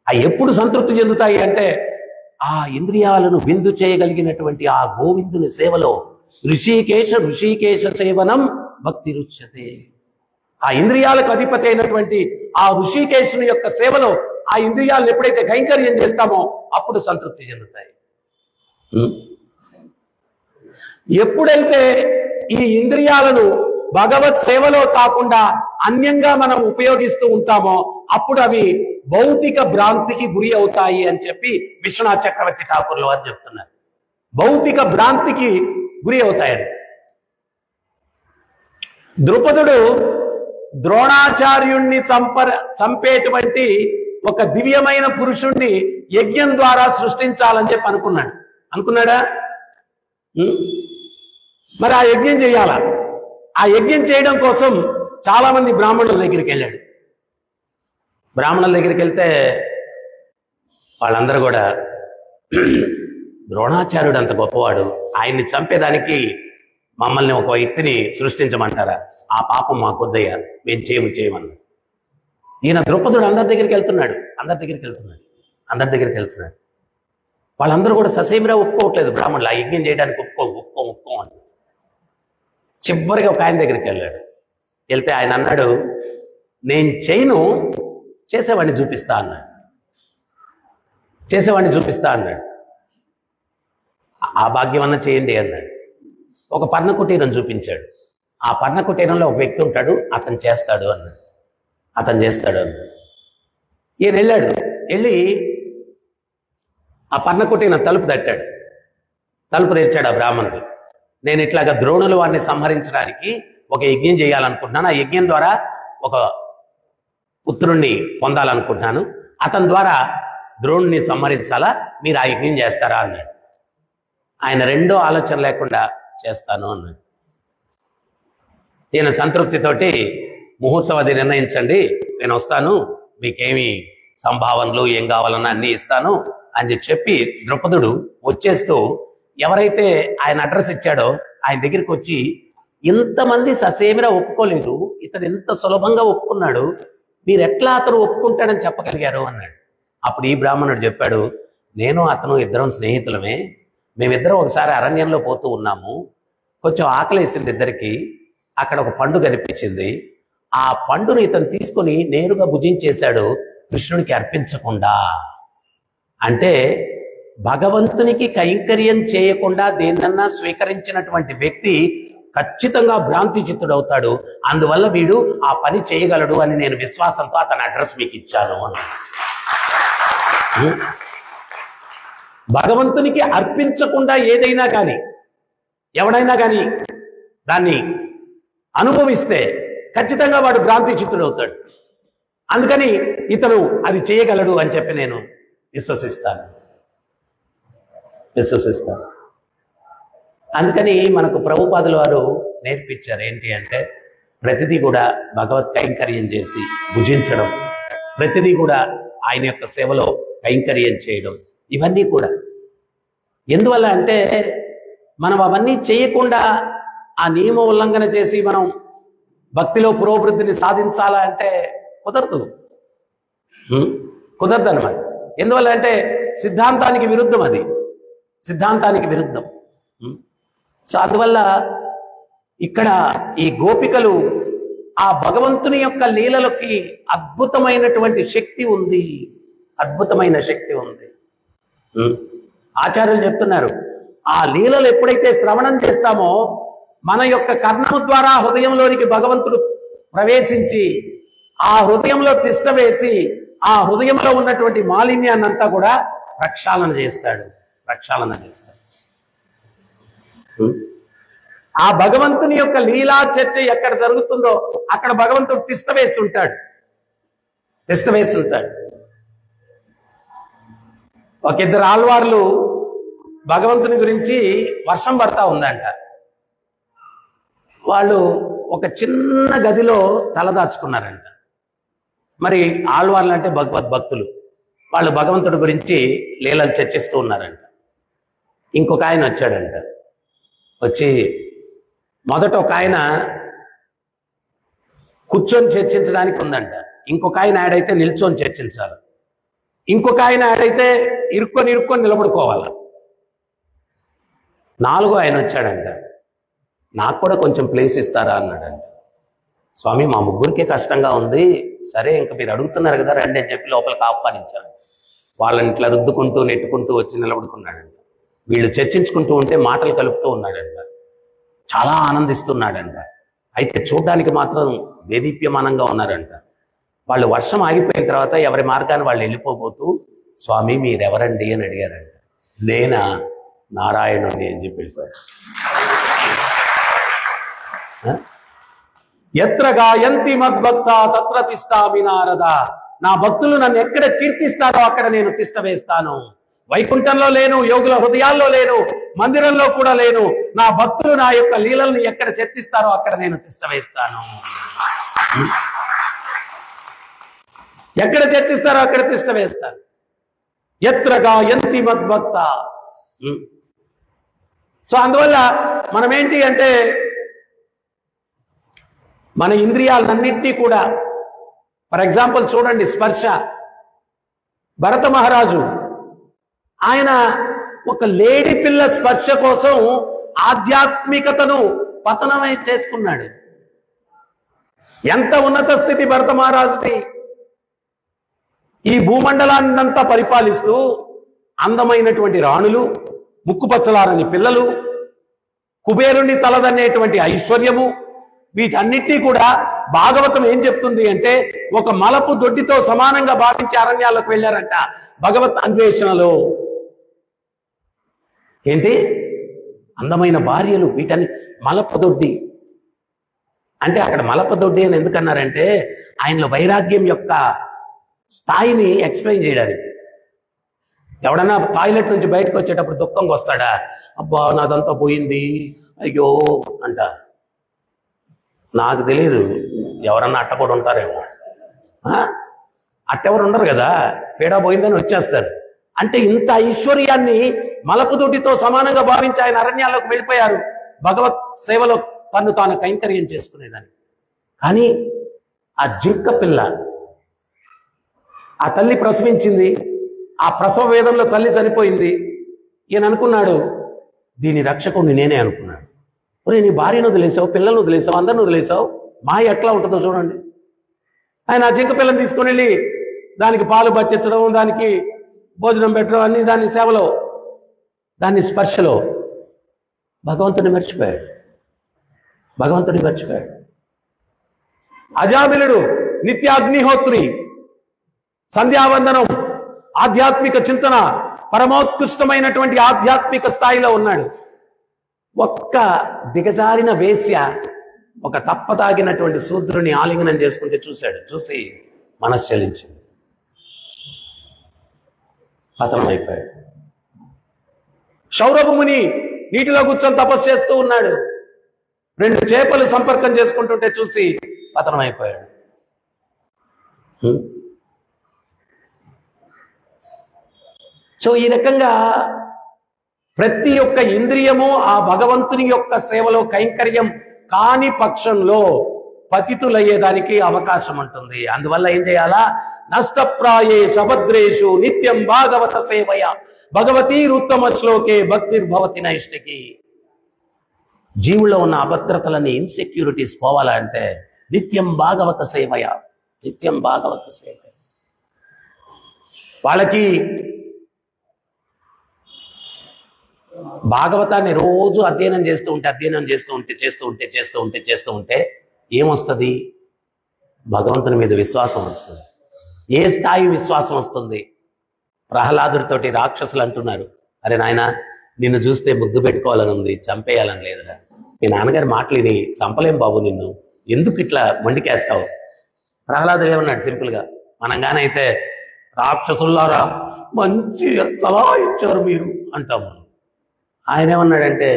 అవి ఎప్పుడు సంతృప్తి చెందుతాయి అంటే ఆ ఇంద్రియాలను విందు చేయగలిగినటువంటి ఆ గోవిందుని సేవలో. ఋషికేశ సేవనం భక్తి రుచ్యతే. ఆ ఇంద్రియాలకు అధిపతి అయినటువంటి ఆ ఋషికేశుని యొక్క సేవలో ఆ ఇంద్రియాలను ఎప్పుడైతే కైంకర్యం చేస్తామో అప్పుడు సంతృప్తి చెందుతాయి. ఎప్పుడైతే ఈ ఇంద్రియాలను భగవత్ సేవలో కాకుండా అన్యంగా మనం ఉపయోగిస్తూ ఉంటామో అప్పుడు అవి భౌతిక భ్రాంతికి గురి అవుతాయి అని చెప్పి విశ్వనాథ్ చక్రవర్తి ఠాకూర్లు వారు చెప్తున్నారు. భౌతిక భ్రాంతికి గురి అవుతాయంట. ద్రుపదుడు ద్రోణాచార్యుణ్ణి చంపేటువంటి ఒక దివ్యమైన పురుషుణ్ణి యజ్ఞం ద్వారా సృష్టించాలని చెప్పి అనుకున్నాడా? మరి ఆ యజ్ఞం చేయాలా? ఆ యజ్ఞం చేయడం కోసం చాలా మంది బ్రాహ్మణుల దగ్గరికి వెళ్ళాడు. బ్రాహ్మణుల దగ్గరికి వెళ్తే వాళ్ళందరూ కూడా ద్రోణాచార్యుడు అంత గొప్పవాడు, ఆయన్ని చంపేదానికి మమ్మల్ని ఒక వ్యక్తిని సృష్టించమంటారా? ఆ పాపం మాకొద్దయ్యా, మేము చేయమన్నాడు. ఈయన ద్రుపదుడు అందరి దగ్గరికి వెళ్తున్నాడు. వాళ్ళందరూ కూడా ససేమిరా ఒప్పుకోవట్లేదు. బ్రాహ్మణులు ఆ యజ్ఞం చేయడానికి ఒప్పుకో అని. చివరిగా ఒక ఆయన దగ్గరికి వెళ్ళాడు. వెళ్తే ఆయన అన్నాడు, నేను చేయను, చేసేవాడిని చూపిస్తా అన్నాడు. ఆ భాగ్యం అన్న చేయండి అన్నాడు. ఒక పర్ణ కుటీరం చూపించాడు. ఆ పర్ణ కుటీరంలో ఒక వ్యక్తి ఉంటాడు, అతను చేస్తాడు అన్నాడు. ఈయన వెళ్ళి ఆ పర్ణ కుటీరం తలుపు తట్టాడు. తలుపు తెరిచాడు ఆ బ్రాహ్మణుడు. నేను ఇట్లాగా ద్రోణులు వారిని సంహరించడానికి ఒక యజ్ఞం చేయాలనుకుంటున్నాను, ఆ యజ్ఞం ద్వారా ఒక పుత్రుణ్ణి పొందాలనుకుంటున్నాను, అతని ద్వారా ద్రోణుని సంహరించాలా, మీరు ఆ యజ్ఞం చేస్తారా అన్నాడు. ఆయన రెండో ఆలోచన లేకుండా చేస్తాను అన్నాడు. ఈయన సంతృప్తితోటి ముహూర్తం అది నిర్ణయించండి, నేను వస్తాను, మీకేమి సంభావనలు ఏం కావాలన్నా అన్ని ఇస్తాను అని చెప్పి ద్రుపదుడు వచ్చేస్తూ ఎవరైతే ఆయన అడ్రస్ ఇచ్చాడో ఆయన దగ్గరికి వచ్చి, ఇంతమంది ససేమిరా ఒప్పుకోలేదు, ఇతను ఎంత సులభంగా ఒప్పుకున్నాడు, మీరు ఎట్లా అతను ఒప్పుకుంటాడని చెప్పగలిగారు అన్నాడు. అప్పుడు ఈ బ్రాహ్మణుడు చెప్పాడు, నేను అతను ఇద్దరం స్నేహితులమే, మేమిద్దరం ఒకసారి అరణ్యంలో పోతూ ఉన్నాము, కొంచెం ఆకలేసింది ఇద్దరికి, అక్కడ ఒక పండు కనిపించింది, ఆ పండును ఇతను తీసుకొని నేరుగా భుజించేశాడు కృష్ణునికి అర్పించకుండా. అంటే భగవంతునికి కైంకర్యం చేయకుండా దేన్నన్నా స్వీకరించినటువంటి వ్యక్తి ఖచ్చితంగా భ్రాంతి చిత్తుడవుతాడు, అందువల్ల వీడు ఆ పని చేయగలడు అని నేను విశ్వాసంతో అతని అడ్రస్ మీకు ఇచ్చాను అన్నాడు. భగవంతునికి అర్పించకుండా ఏదైనా కానీ ఎవడైనా కానీ దాన్ని అనుభవిస్తే ఖచ్చితంగా వాడు భ్రాంతి చిత్తుడవుతాడు. అందుకని ఇతను అది చేయగలడు అని చెప్పి నేను విశ్వసిస్తాను. అందుకని మనకు ప్రభుపాదుల వారు నేర్పించారు. ఏంటి అంటే ప్రతిదీ కూడా భగవత్ కైంకర్యం చేసి భుజించడం, ప్రతిదీ కూడా ఆయన యొక్క సేవలో కైంకర్యం చేయడం, ఇవన్నీ కూడా ఎందువల్ల అంటే మనం అవన్నీ చేయకుండా ఆ నియమ ఉల్లంఘన చేసి మనం భక్తిలో పురోభివృద్ధిని సాధించాలా అంటే కుదరదు. కుదరదు అనమాట. ఎందువల్ల అంటే సిద్ధాంతానికి విరుద్ధం, అది సిద్ధాంతానికి విరుద్ధం. సో అందువల్ల ఇక్కడ ఈ గోపికలు ఆ భగవంతుని యొక్క లీలలకి అద్భుతమైనటువంటి శక్తి ఉంది, అద్భుతమైన శక్తి ఉంది. ఆచార్యులు చెప్తున్నారు, ఆ లీలలు ఎప్పుడైతే శ్రవణం చేస్తామో మన యొక్క కర్ణము ద్వారా హృదయంలోనికి భగవంతుడు ప్రవేశించి ఆ హృదయంలో తిష్ట వేసి ఆ హృదయంలో ఉన్నటువంటి మాలిన్యాన్నంతా కూడా ప్రక్షాళన చేస్తాడు. ఆ భగవంతుని యొక్క లీలా చర్చ ఎక్కడ జరుగుతుందో అక్కడ భగవంతుడు తిష్ట వేసి ఉంటాడు. ఒక ఇద్దరు ఆళ్వార్లు భగవంతుని గురించి వర్షం పడతా ఉందంట. వాళ్ళు ఒక చిన్న గదిలో తలదాచుకున్నారంట. మరి ఆళ్వార్లు అంటే భగవద్భక్తులు, వాళ్ళు భగవంతుడి గురించి లీలలు చర్చిస్తూ ఉన్నారంట. ఇంకొక ఆయన వచ్చాడంట. వచ్చి మొదట ఒక ఆయన కూర్చొని చర్చించడానికి ఉందంట, ఇంకొక ఆయన యాడైతే నిల్చొని చర్చించాలి, ఇంకొక ఆయన యాడైతే ఇరుక్కొని నిలబడుకోవాలి. నాలుగో ఆయన వచ్చాడంట, నాకు కూడా కొంచెం ప్లేస్ ఇస్తారా అన్నాడంట. స్వామి మా ముగ్గురికే కష్టంగా ఉంది, సరే ఇంకా మీరు అడుగుతున్నారు కదా రండి అని చెప్పి లోపలికి ఆహ్వానించాను. వాళ్ళని ఇట్లా రుద్దుకుంటూ నెట్టుకుంటూ వచ్చి నిలబడుకున్నాడంట. వీళ్ళు చర్చించుకుంటూ ఉంటే మాటలు కలుపుతూ ఉన్నాడంట, చాలా ఆనందిస్తున్నాడంట. అయితే చూడ్డానికి మాత్రం దేదీప్యమానంగా ఉన్నారంట. వాళ్ళు వర్షం ఆగిపోయిన తర్వాత ఎవరి మార్గాన్ని వాళ్ళు వెళ్ళిపోబోతూ, స్వామి మీరెవరండి అని అడిగారంట. నేనా, నారాయణుని అని చెప్పి వెళ్ళిపోయాడు. ఎత్ర గాయంతి మద్భక్త తత్ర తిష్టామి నారద. నా భక్తులు నన్ను ఎక్కడ కీర్తిస్తారో అక్కడ నేను తిష్ట వేస్తాను. వైకుంఠంలో లేను, యోగుల హృదయాల్లో లేను, మందిరంలో కూడా లేను. నా భక్తులు నా యొక్క లీలల్ని ఎక్కడ చర్చిస్తారో అక్కడ నేను తిష్ట వేస్తాను. ఎక్కడ చర్చిస్తారో అక్కడ తిష్ట వేస్తాను. ఎత్ర గాయంతి మద్భక్త. సో అందువల్ల మనం ఏంటి అంటే మన ఇంద్రియాలన్నింటినీ కూడా, ఫర్ ఎగ్జాంపుల్ చూడండి స్పర్శ. భరత మహారాజు ఆయన ఒక లేడీ పిల్ల స్పర్శ కోసం ఆధ్యాత్మికతను పతనమై చేసుకున్నాడు. ఎంత ఉన్నత స్థితి భరత మహారాజుది. ఈ భూమండలాన్నంతా పరిపాలిస్తూ అందమైనటువంటి రాణులు, ముక్కుపచ్చలారని పిల్లలు, కుబేరుని తలదనేటువంటి ఐశ్వర్యము, వీటన్నిటినీ కూడా భాగవతం ఏం చెప్తుంది అంటే ఒక మలపు దొడ్డితో సమానంగా భావించి అరణ్యాలకు వెళ్ళారంట భగవత్ అన్వేషణలో. ఏంటి అందమైన భార్యలు, వీటన్ని మలపదొడ్డి అంటే అక్కడ మలపదొడ్డి అని ఎందుకన్నారంటే ఆయనలో వైరాగ్యం యొక్క స్థాయిని ఎక్స్ప్లెయిన్ చేయడానికి. ఎవడన్నా టాయిలెట్ నుంచి బయటకు వచ్చేటప్పుడు దుఃఖంగా వస్తాడా, అబ్బా నాదంతా పోయింది అయ్యో అంట. నాకు తెలియదు, ఎవరన్నా అట్ట కూడా ఉంటారేమో. అట్టెవరు ఉండరు కదా, పీడా పోయిందని వచ్చేస్తారు. అంటే ఇంత ఐశ్వర్యాన్ని మలపుదొడ్డితో సమానంగా భావించి ఆయన అరణ్యాల్లోకి వెళ్ళిపోయారు భగవత్ సేవలో తను తాను కైంకర్యం చేసుకునేదాన్ని. కానీ ఆ జింక పిల్ల, ఆ తల్లి ప్రసవించింది, ఆ ప్రసవ వేదంలో తల్లి చనిపోయింది. ఈయన అనుకున్నాడు దీని రక్షకుడిని నేనే అనుకున్నాడు. ఒరే నీ భార్యను వదిలేసావు, పిల్లలను వదిలేసావు, అందరిని వదిలేసావు, మాయ ఎట్లా ఉంటుందో చూడండి. ఆయన ఆ జింక పిల్లని తీసుకుని వెళ్ళి దానికి పాలు పట్టించడం, దానికి భోజనం పెట్టడం, అన్ని దాని సేవలో, దాని స్పర్శలో భగవంతుడిని మర్చిపోయాడు. అజామిలుడు నిత్యాగ్నిహోత్రి, సంధ్యావందనం, ఆధ్యాత్మిక చింతన, పరమోత్కృష్టమైనటువంటి ఆధ్యాత్మిక స్థాయిలో ఉన్నాడు. ఒక్క దిగజారిన వేశ్య ఒక తప్పతాగినటువంటి శూద్రుని ఆలింగనం చేసుకుంటే చూశాడు. చూసి మనశ్చలించింది, పతనమైపోయాడు. సౌరభముని నీటిలో కూర్చొని తపస్సు చేస్తూ ఉన్నాడు. 2 చేపలు సంపర్కం చేసుకుంటుంటే చూసి పతనమైపోయాడు. సో ఈ రకంగా ప్రతి ఒక్క ఇంద్రియము ఆ భగవంతుని యొక్క సేవలో కైంకర్యం కాని పక్షంలో పతితులయ్యేదానికి అవకాశం ఉంటుంది. అందువల్ల ఏం చేయాలా? నష్టప్రాయే సభద్రేషు నిత్యం భాగవత సేవయ భగవతీరుత్తమ శ్లోకే భక్తిర్భవతి నైష్టికి. జీవుల్లో ఉన్న అభద్రతలని, ఇన్సెక్యూరిటీస్ పోవాలంటే నిత్యం భాగవత సేవయ, నిత్యం భాగవత సేవ. వాళ్ళకి భాగవతాన్ని రోజు అధ్యయనం చేస్తూ ఉంటే ఏమొస్తుంది? భగవంతుని మీద విశ్వాసం వస్తుంది. ఏ స్థాయి విశ్వాసం వస్తుంది? ప్రహ్లాదుడితోటి రాక్షసులు అంటున్నారు, అరే నాయన నిన్ను చూస్తే ముద్దు పెట్టుకోవాలని ఉంది, చంపేయాలని లేదురా. మీ నాన్నగారి మాటలిని చంపలేం బాబు, నిన్ను ఎందుకు ఇట్లా మొండికేస్తావు? ప్రహ్లాదుడు ఏమన్నాడు సింపుల్గా, మనంగానైతే రాక్షసుల్లారా మంచి సలహా ఇచ్చారు మీరు అంటాము. ఆయన ఏమన్నాడంటే,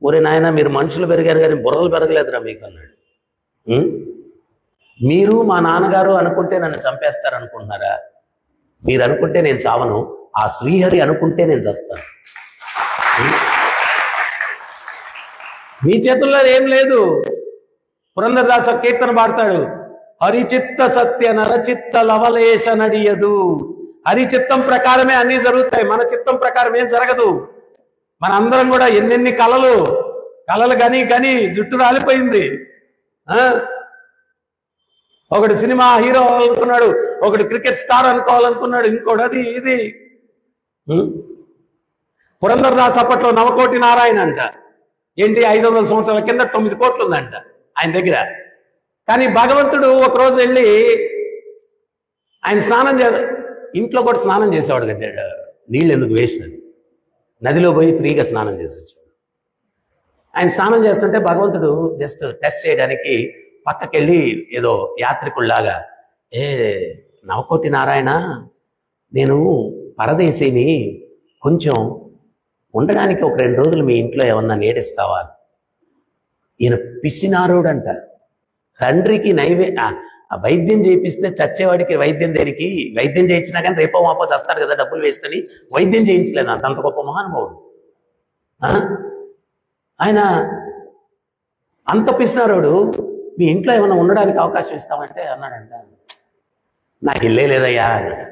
ఒరే నాయన మీరు మనుషులు పెరిగారు కానీ బుర్రలు పెరగలేదురా మీకు అన్నాడు. మీరు మా నాన్నగారు అనుకుంటే నన్ను చంపేస్తారు అనుకుంటున్నారా? మీరు అనుకుంటే నేను చావను, ఆ శ్రీహరి అనుకుంటే నేను చస్తాను. మీ చేతుల్లో ఏం లేదు. పురంధరదాస కీర్తన పాడతాడు, హరిచిత్త సత్య నరచిత్త లవలేశ నడియదు. హరిచిత్తం ప్రకారమే అన్ని జరుగుతాయి, మన చిత్తం ప్రకారం ఏం జరగదు. మన అందరం కూడా ఎన్నెన్ని కలలు గని జుట్టు రాలిపోయింది. ఒకడు సినిమా హీరో అనుకున్నాడు, ఒకడు క్రికెట్ స్టార్ అనుకోవాలనుకున్నాడు, ఇంకోటి అది ఇది. పురంధరదాస్ అప్పట్లో 9 కోటి నారాయణ అంట. ఏంటి 500 సంవత్సరాల కింద 9 కోట్లు ఉందంట ఆయన దగ్గర. కానీ భగవంతుడు ఒకరోజు వెళ్ళి ఆయన ఇంట్లో కూడా స్నానం చేసేవాడు కట్టాడు. నీళ్ళు ఎందుకు వేస్ట్ అని నదిలో పోయి ఫ్రీగా స్నానం చేసి వచ్చాడు. ఆయన స్నానం చేస్తుంటే భగవంతుడు జస్ట్ టెస్ట్ చేయడానికి పక్కకెళ్ళి ఏదో యాత్రికుల్లాగా, 9 కోటి నారాయణ నేను పరదేశీని, కొంచెం ఉండడానికి ఒక 2 రోజులు మీ ఇంట్లో ఏమన్నా నేడిస్తావా? ఈయన పిసినారోడంట. తండ్రికి వైద్యం చేయిస్తే చచ్చేవాడికి వైద్యం దేనికి? వైద్యం చేయించినా కానీ రేపో మాపో చస్తాడు కదా, డబ్బులు వేస్తని వైద్యం చేయించలేదు. అంత గొప్ప మహానుభావుడు ఆయన. అంత పిసినారోడు మీ ఇంట్లో ఏమైనా ఉండడానికి అవకాశం ఇస్తామంటే అన్నాడంట, నాకు ఇల్లే లేదయ్యా అన్నాడు.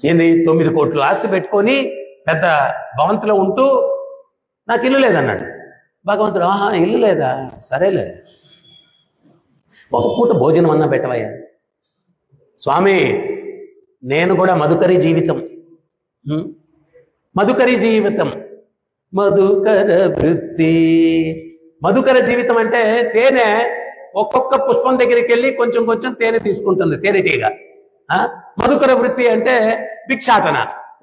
ఏంది 9 కోట్లు ఆస్తి పెట్టుకొని పెద్ద భవంతిలో ఉంటూ నాకు ఇల్లు లేదన్నాడు. భగవంతుడు, ఇల్లు లేదా, సరేలే ఒక పూట భోజనం అన్నా పెట్టవయ్యా. స్వామి నేను కూడా మధుకరి జీవితం, మధుకర వృత్తి. మధుకర జీవితం అంటే తేనె ఒక్కొక్క పుష్పం దగ్గరికి వెళ్ళి కొంచెం కొంచెం తేనె తీసుకుంటుంది తేనెటీగా. మధుకర వృత్తి అంటే భిక్షాటన,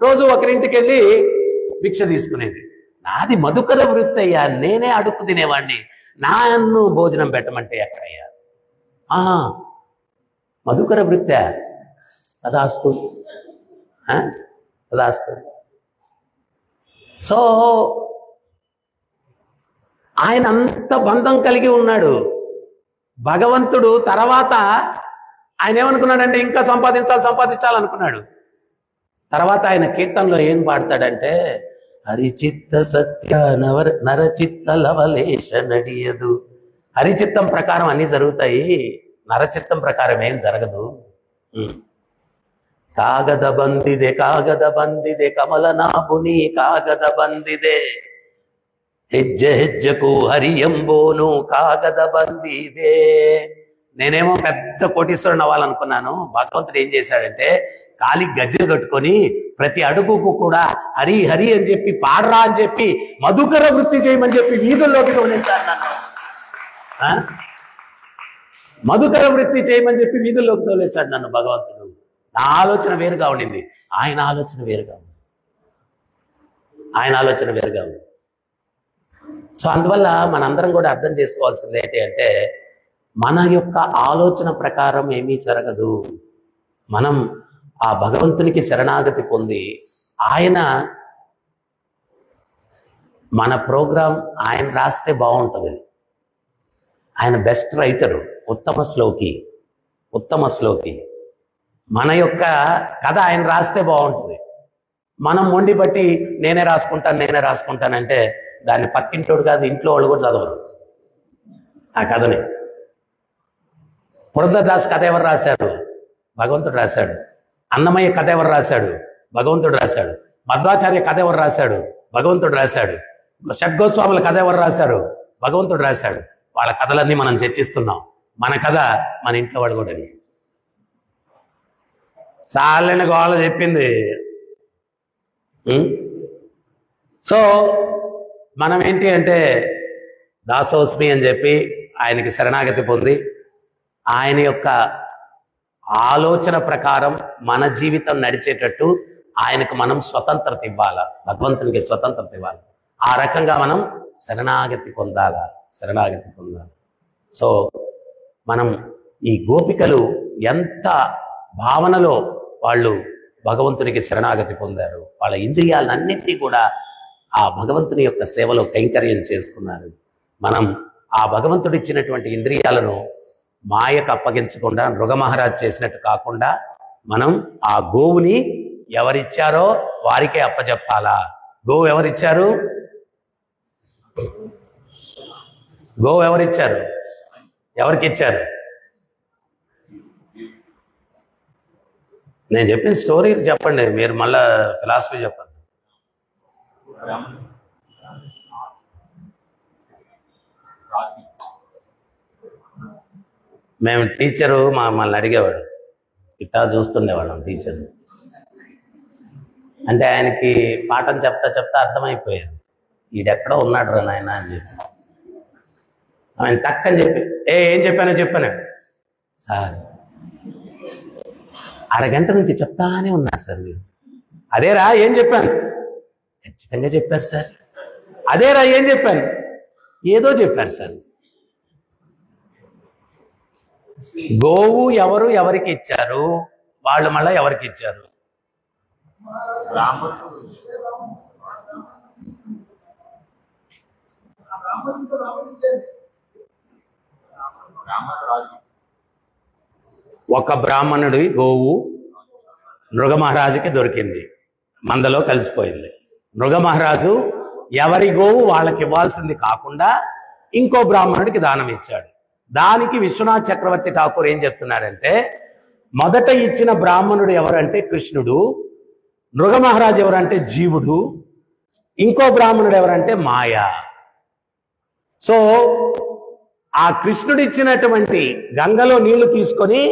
రోజు ఒకరింటికి వెళ్ళి భిక్ష తీసుకునేది. నాది మధుకర వృత్తి అయ్యా, నేనే అడుక్కు తినేవాడిని, నాన్ను భోజనం పెట్టమంటే ఎక్కడయ్యా? మధుకర వృత్తి తదాస్తు తదాస్తు. సో ఆయన అంత బంధం కలిగి ఉన్నాడు. భగవంతుడు తర్వాత ఆయన ఏమనుకున్నాడంటే ఇంకా సంపాదించాలనుకున్నాడు. తర్వాత ఆయన కీర్తనలో ఏం పాడతాడంటే, హరిచిత్త సత్య నరచిత్త లవలేశ నడియదు. హరిచిత్తం ప్రకారం అన్ని జరుగుతాయి, నరచిత్తం ప్రకారం ఏం జరగదు. కాగద బందిదే కమలనాభుని కాగద బందిదే, హెజ్జకు హరియంబోను కాగద బందిదే. నేనేమో పెద్ద కోటీశ్వరుని అవ్వాలనుకున్నాను. భగవంతుడు ఏం చేశాడంటే కాలి గజ్జలు కట్టుకొని ప్రతి అడుగుకు కూడా హరి హరి అని చెప్పి పాడరా అని చెప్పి మధుకర వృత్తి చేయమని చెప్పి వీధుల్లోకి తోలేశారు నన్ను. మధుకర వృత్తి చేయమని చెప్పి వీధుల్లోకి తోలేశాడు నన్ను భగవంతుడు. నా ఆలోచన వేరుగా ఉండింది, ఆయన ఆలోచన వేరుగా ఉంది. సో అందువల్ల మనందరం కూడా అర్థం చేసుకోవాల్సింది ఏంటి అంటే, మన యొక్క ఆలోచన ప్రకారం ఏమీ జరగదు. మనం ఆ భగవంతునికి శరణాగతి పొంది ఆయన మన ప్రోగ్రాం ఆయన రాస్తే బాగుంటుంది. ఆయన బెస్ట్ రైటరు, ఉత్తమ శ్లోకి. మన యొక్క కథ ఆయన రాస్తే బాగుంటుంది. మనం మొండి బట్టి నేనే రాసుకుంటానంటే దాన్ని పక్కింటోడు కాదు, ఇంట్లో వాళ్ళు కూడా చదవరు ఆ కథని. పురంధరదాస్ కథ ఎవరు రాశారు? భగవంతుడు రాశాడు. అన్నమయ్య కథ ఎవరు రాశాడు? భగవంతుడు రాశాడు. మధ్వాచార్య కథ ఎవరు రాశాడు? భగవంతుడు రాశాడు. షడ్గోస్వాముల కథ ఎవరు రాశారు? భగవంతుడు రాశాడు. వాళ్ళ కథలన్నీ మనం చర్చిస్తున్నాం. మన కథ మన ఇంట్లో వాళ్ళు కూడా చాలని గోళ చెప్పింది. సో మనం ఏంటి అంటే దాసోస్మి అని చెప్పి ఆయనకి శరణాగతి పొంది ఆయన యొక్క ఆలోచన ప్రకారం మన జీవితం నడిచేటట్టు ఆయనకు మనం స్వతంత్రత ఇవ్వాలా, భగవంతునికి స్వతంత్రత ఇవ్వాలి. ఆ రకంగా మనం శరణాగతి పొందాలి. సో మనం ఈ గోపికలు ఎంత భావనలో వాళ్ళు భగవంతునికి శరణాగతి పొందారు. వాళ్ళ ఇంద్రియాలన్నింటినీ కూడా ఆ భగవంతుని యొక్క సేవలో కైంకర్యం చేసుకున్నారు. మనం ఆ భగవంతుడు ఇచ్చినటువంటి ఇంద్రియాలను మాయకు అప్పగించకుండా నృగమహారాజ్ చేసినట్టు కాకుండా మనం ఆ గోవుని ఎవరిచ్చారో వారికే అప్పచెప్పాలా. గోవు ఎవరిచ్చారు? గోవు ఎవరిచ్చారు? ఎవరికి ఇచ్చారు? నేను చెప్పిన స్టోరీ చెప్పండి, మీరు మళ్ళా ఫిలాసఫీ చెప్పండి. మేము టీచరు మమ్మల్ని అడిగేవాడు, ఇట్టా చూస్తుండేవాళ్ళం టీచర్ని. అంటే ఆయనకి పాఠం చెప్తా అర్థమైపోయేది, ఈడెక్కడో ఉన్నాడు రా నాయన అని చెప్పి. ఆయన టక్కని చెప్పి ఏం చెప్పాను సార్, అరగంట నుంచి చెప్తానే ఉన్నారు సార్ మీరు. అదేరా ఏం చెప్పాను? ఖచ్చితంగా చెప్పారు సార్. అదేరా ఏం చెప్పాను? ఏదో చెప్పారు సార్. గోవు ఎవరికి ఇచ్చారు? వాళ్ళు మళ్ళా ఎవరికి ఇచ్చారు? ఒక బ్రాహ్మణుడి గోవు నృగమహారాజుకి దొరికింది, మందలో కలిసిపోయింది. నృగమహారాజు ఎవరి గోవు వాళ్ళకి ఇవ్వాల్సింది కాకుండా ఇంకో బ్రాహ్మణుడికి దానం ఇచ్చాడు. దానికి విశ్వనాథ్ చక్రవర్తి ఠాకూర్ ఏం చెప్తున్నాడంటే, మొదట ఇచ్చిన బ్రాహ్మణుడు ఎవరంటే కృష్ణుడు, నృగమహారాజు ఎవరంటే జీవుడు, ఇంకో బ్రాహ్మణుడు ఎవరంటే మాయ. సో ఆ కృష్ణుడు ఇచ్చినటువంటి గంగలో నీళ్లు తీసుకొని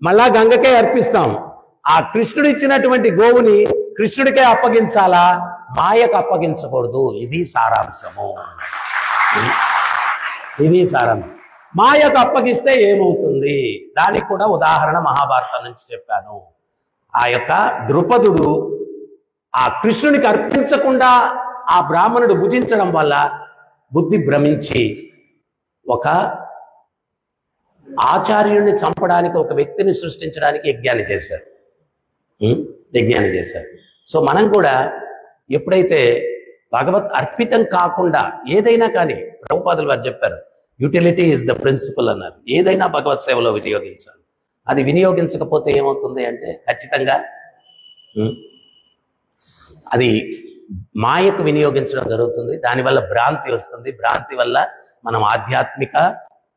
మళ్ళా గంగకే అర్పిస్తాం. ఆ కృష్ణుడు ఇచ్చినటువంటి గోవుని కృష్ణుడికే అప్పగించాలా, మాయకు అప్పగించకూడదు. ఇది సారాంశము. మాయకు అప్పగిస్తే ఏమవుతుంది? దానికి కూడా ఉదాహరణ మహాభారతం నుంచి చెప్పాను. ఆ యొక్క ద్రుపదుడు ఆ కృష్ణునికి అర్పించకుండా ఆ బ్రాహ్మణుడు భుజించడం వల్ల బుద్ధి భ్రమించి ఒక ఆచార్యుడిని చంపడానికి, ఒక వ్యక్తిని సృష్టించడానికి యజ్ఞాన్ని చేశారు. సో మనం కూడా ఎప్పుడైతే భగవత్ అర్పితం కాకుండా ఏదైనా కానీ, ప్రభుపాదులు వారు చెప్పారు, యూటిలిటీ ఈజ్ ద ప్రిన్సిపల్ అన్నారు. ఏదైనా భగవత్ సేవలో వినియోగించాలి. అది వినియోగించకపోతే ఏమవుతుంది అంటే ఖచ్చితంగా అది మాయకు వినియోగించడం జరుగుతుంది. దానివల్ల భ్రాంతి వస్తుంది. భ్రాంతి వల్ల మనం ఆధ్యాత్మిక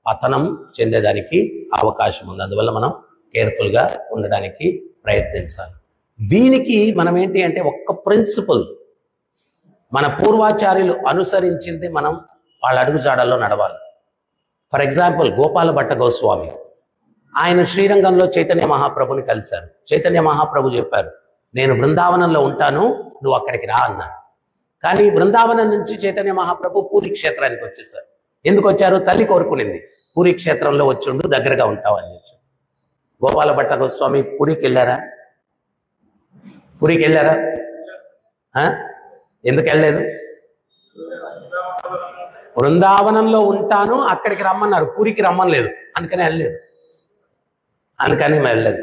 పతనం చెందేదానికి అవకాశం ఉంది. అందువల్ల మనం కేర్ఫుల్గా ఉండడానికి ప్రయత్నించాలి. దీనికి మనం ఏంటి అంటే ఒక్క ప్రిన్సిపల్, మన పూర్వాచార్యులు అనుసరించింది మనం వాళ్ళ అడుగుజాడల్లో నడవాలి. ఫర్ ఎగ్జాంపుల్ గోపాల భట్ట గోస్వామి, ఆయన శ్రీరంగంలో చైతన్య మహాప్రభుని కలిశారు. చైతన్య మహాప్రభు చెప్పారు, నేను బృందావనంలో ఉంటాను, నువ్వు అక్కడికి రా అన్నారు. కానీ బృందావనం నుంచి చైతన్య మహాప్రభు పూరి క్షేత్రానికి వచ్చేసారు. ఎందుకు వచ్చారు? తల్లి కోరుకునింది, పూరి క్షేత్రంలో వచ్చిండు, దగ్గరగా ఉంటావు అని చెప్పి. గోపాల భట్ట గోస్వామి పూరికి వెళ్ళారా? ఎందుకు వెళ్ళలేదు? బృందావనంలో ఉంటాను, అక్కడికి రమ్మన్నారు, పూరికి రమ్మనలేదు, అందుకని వెళ్ళలేదు.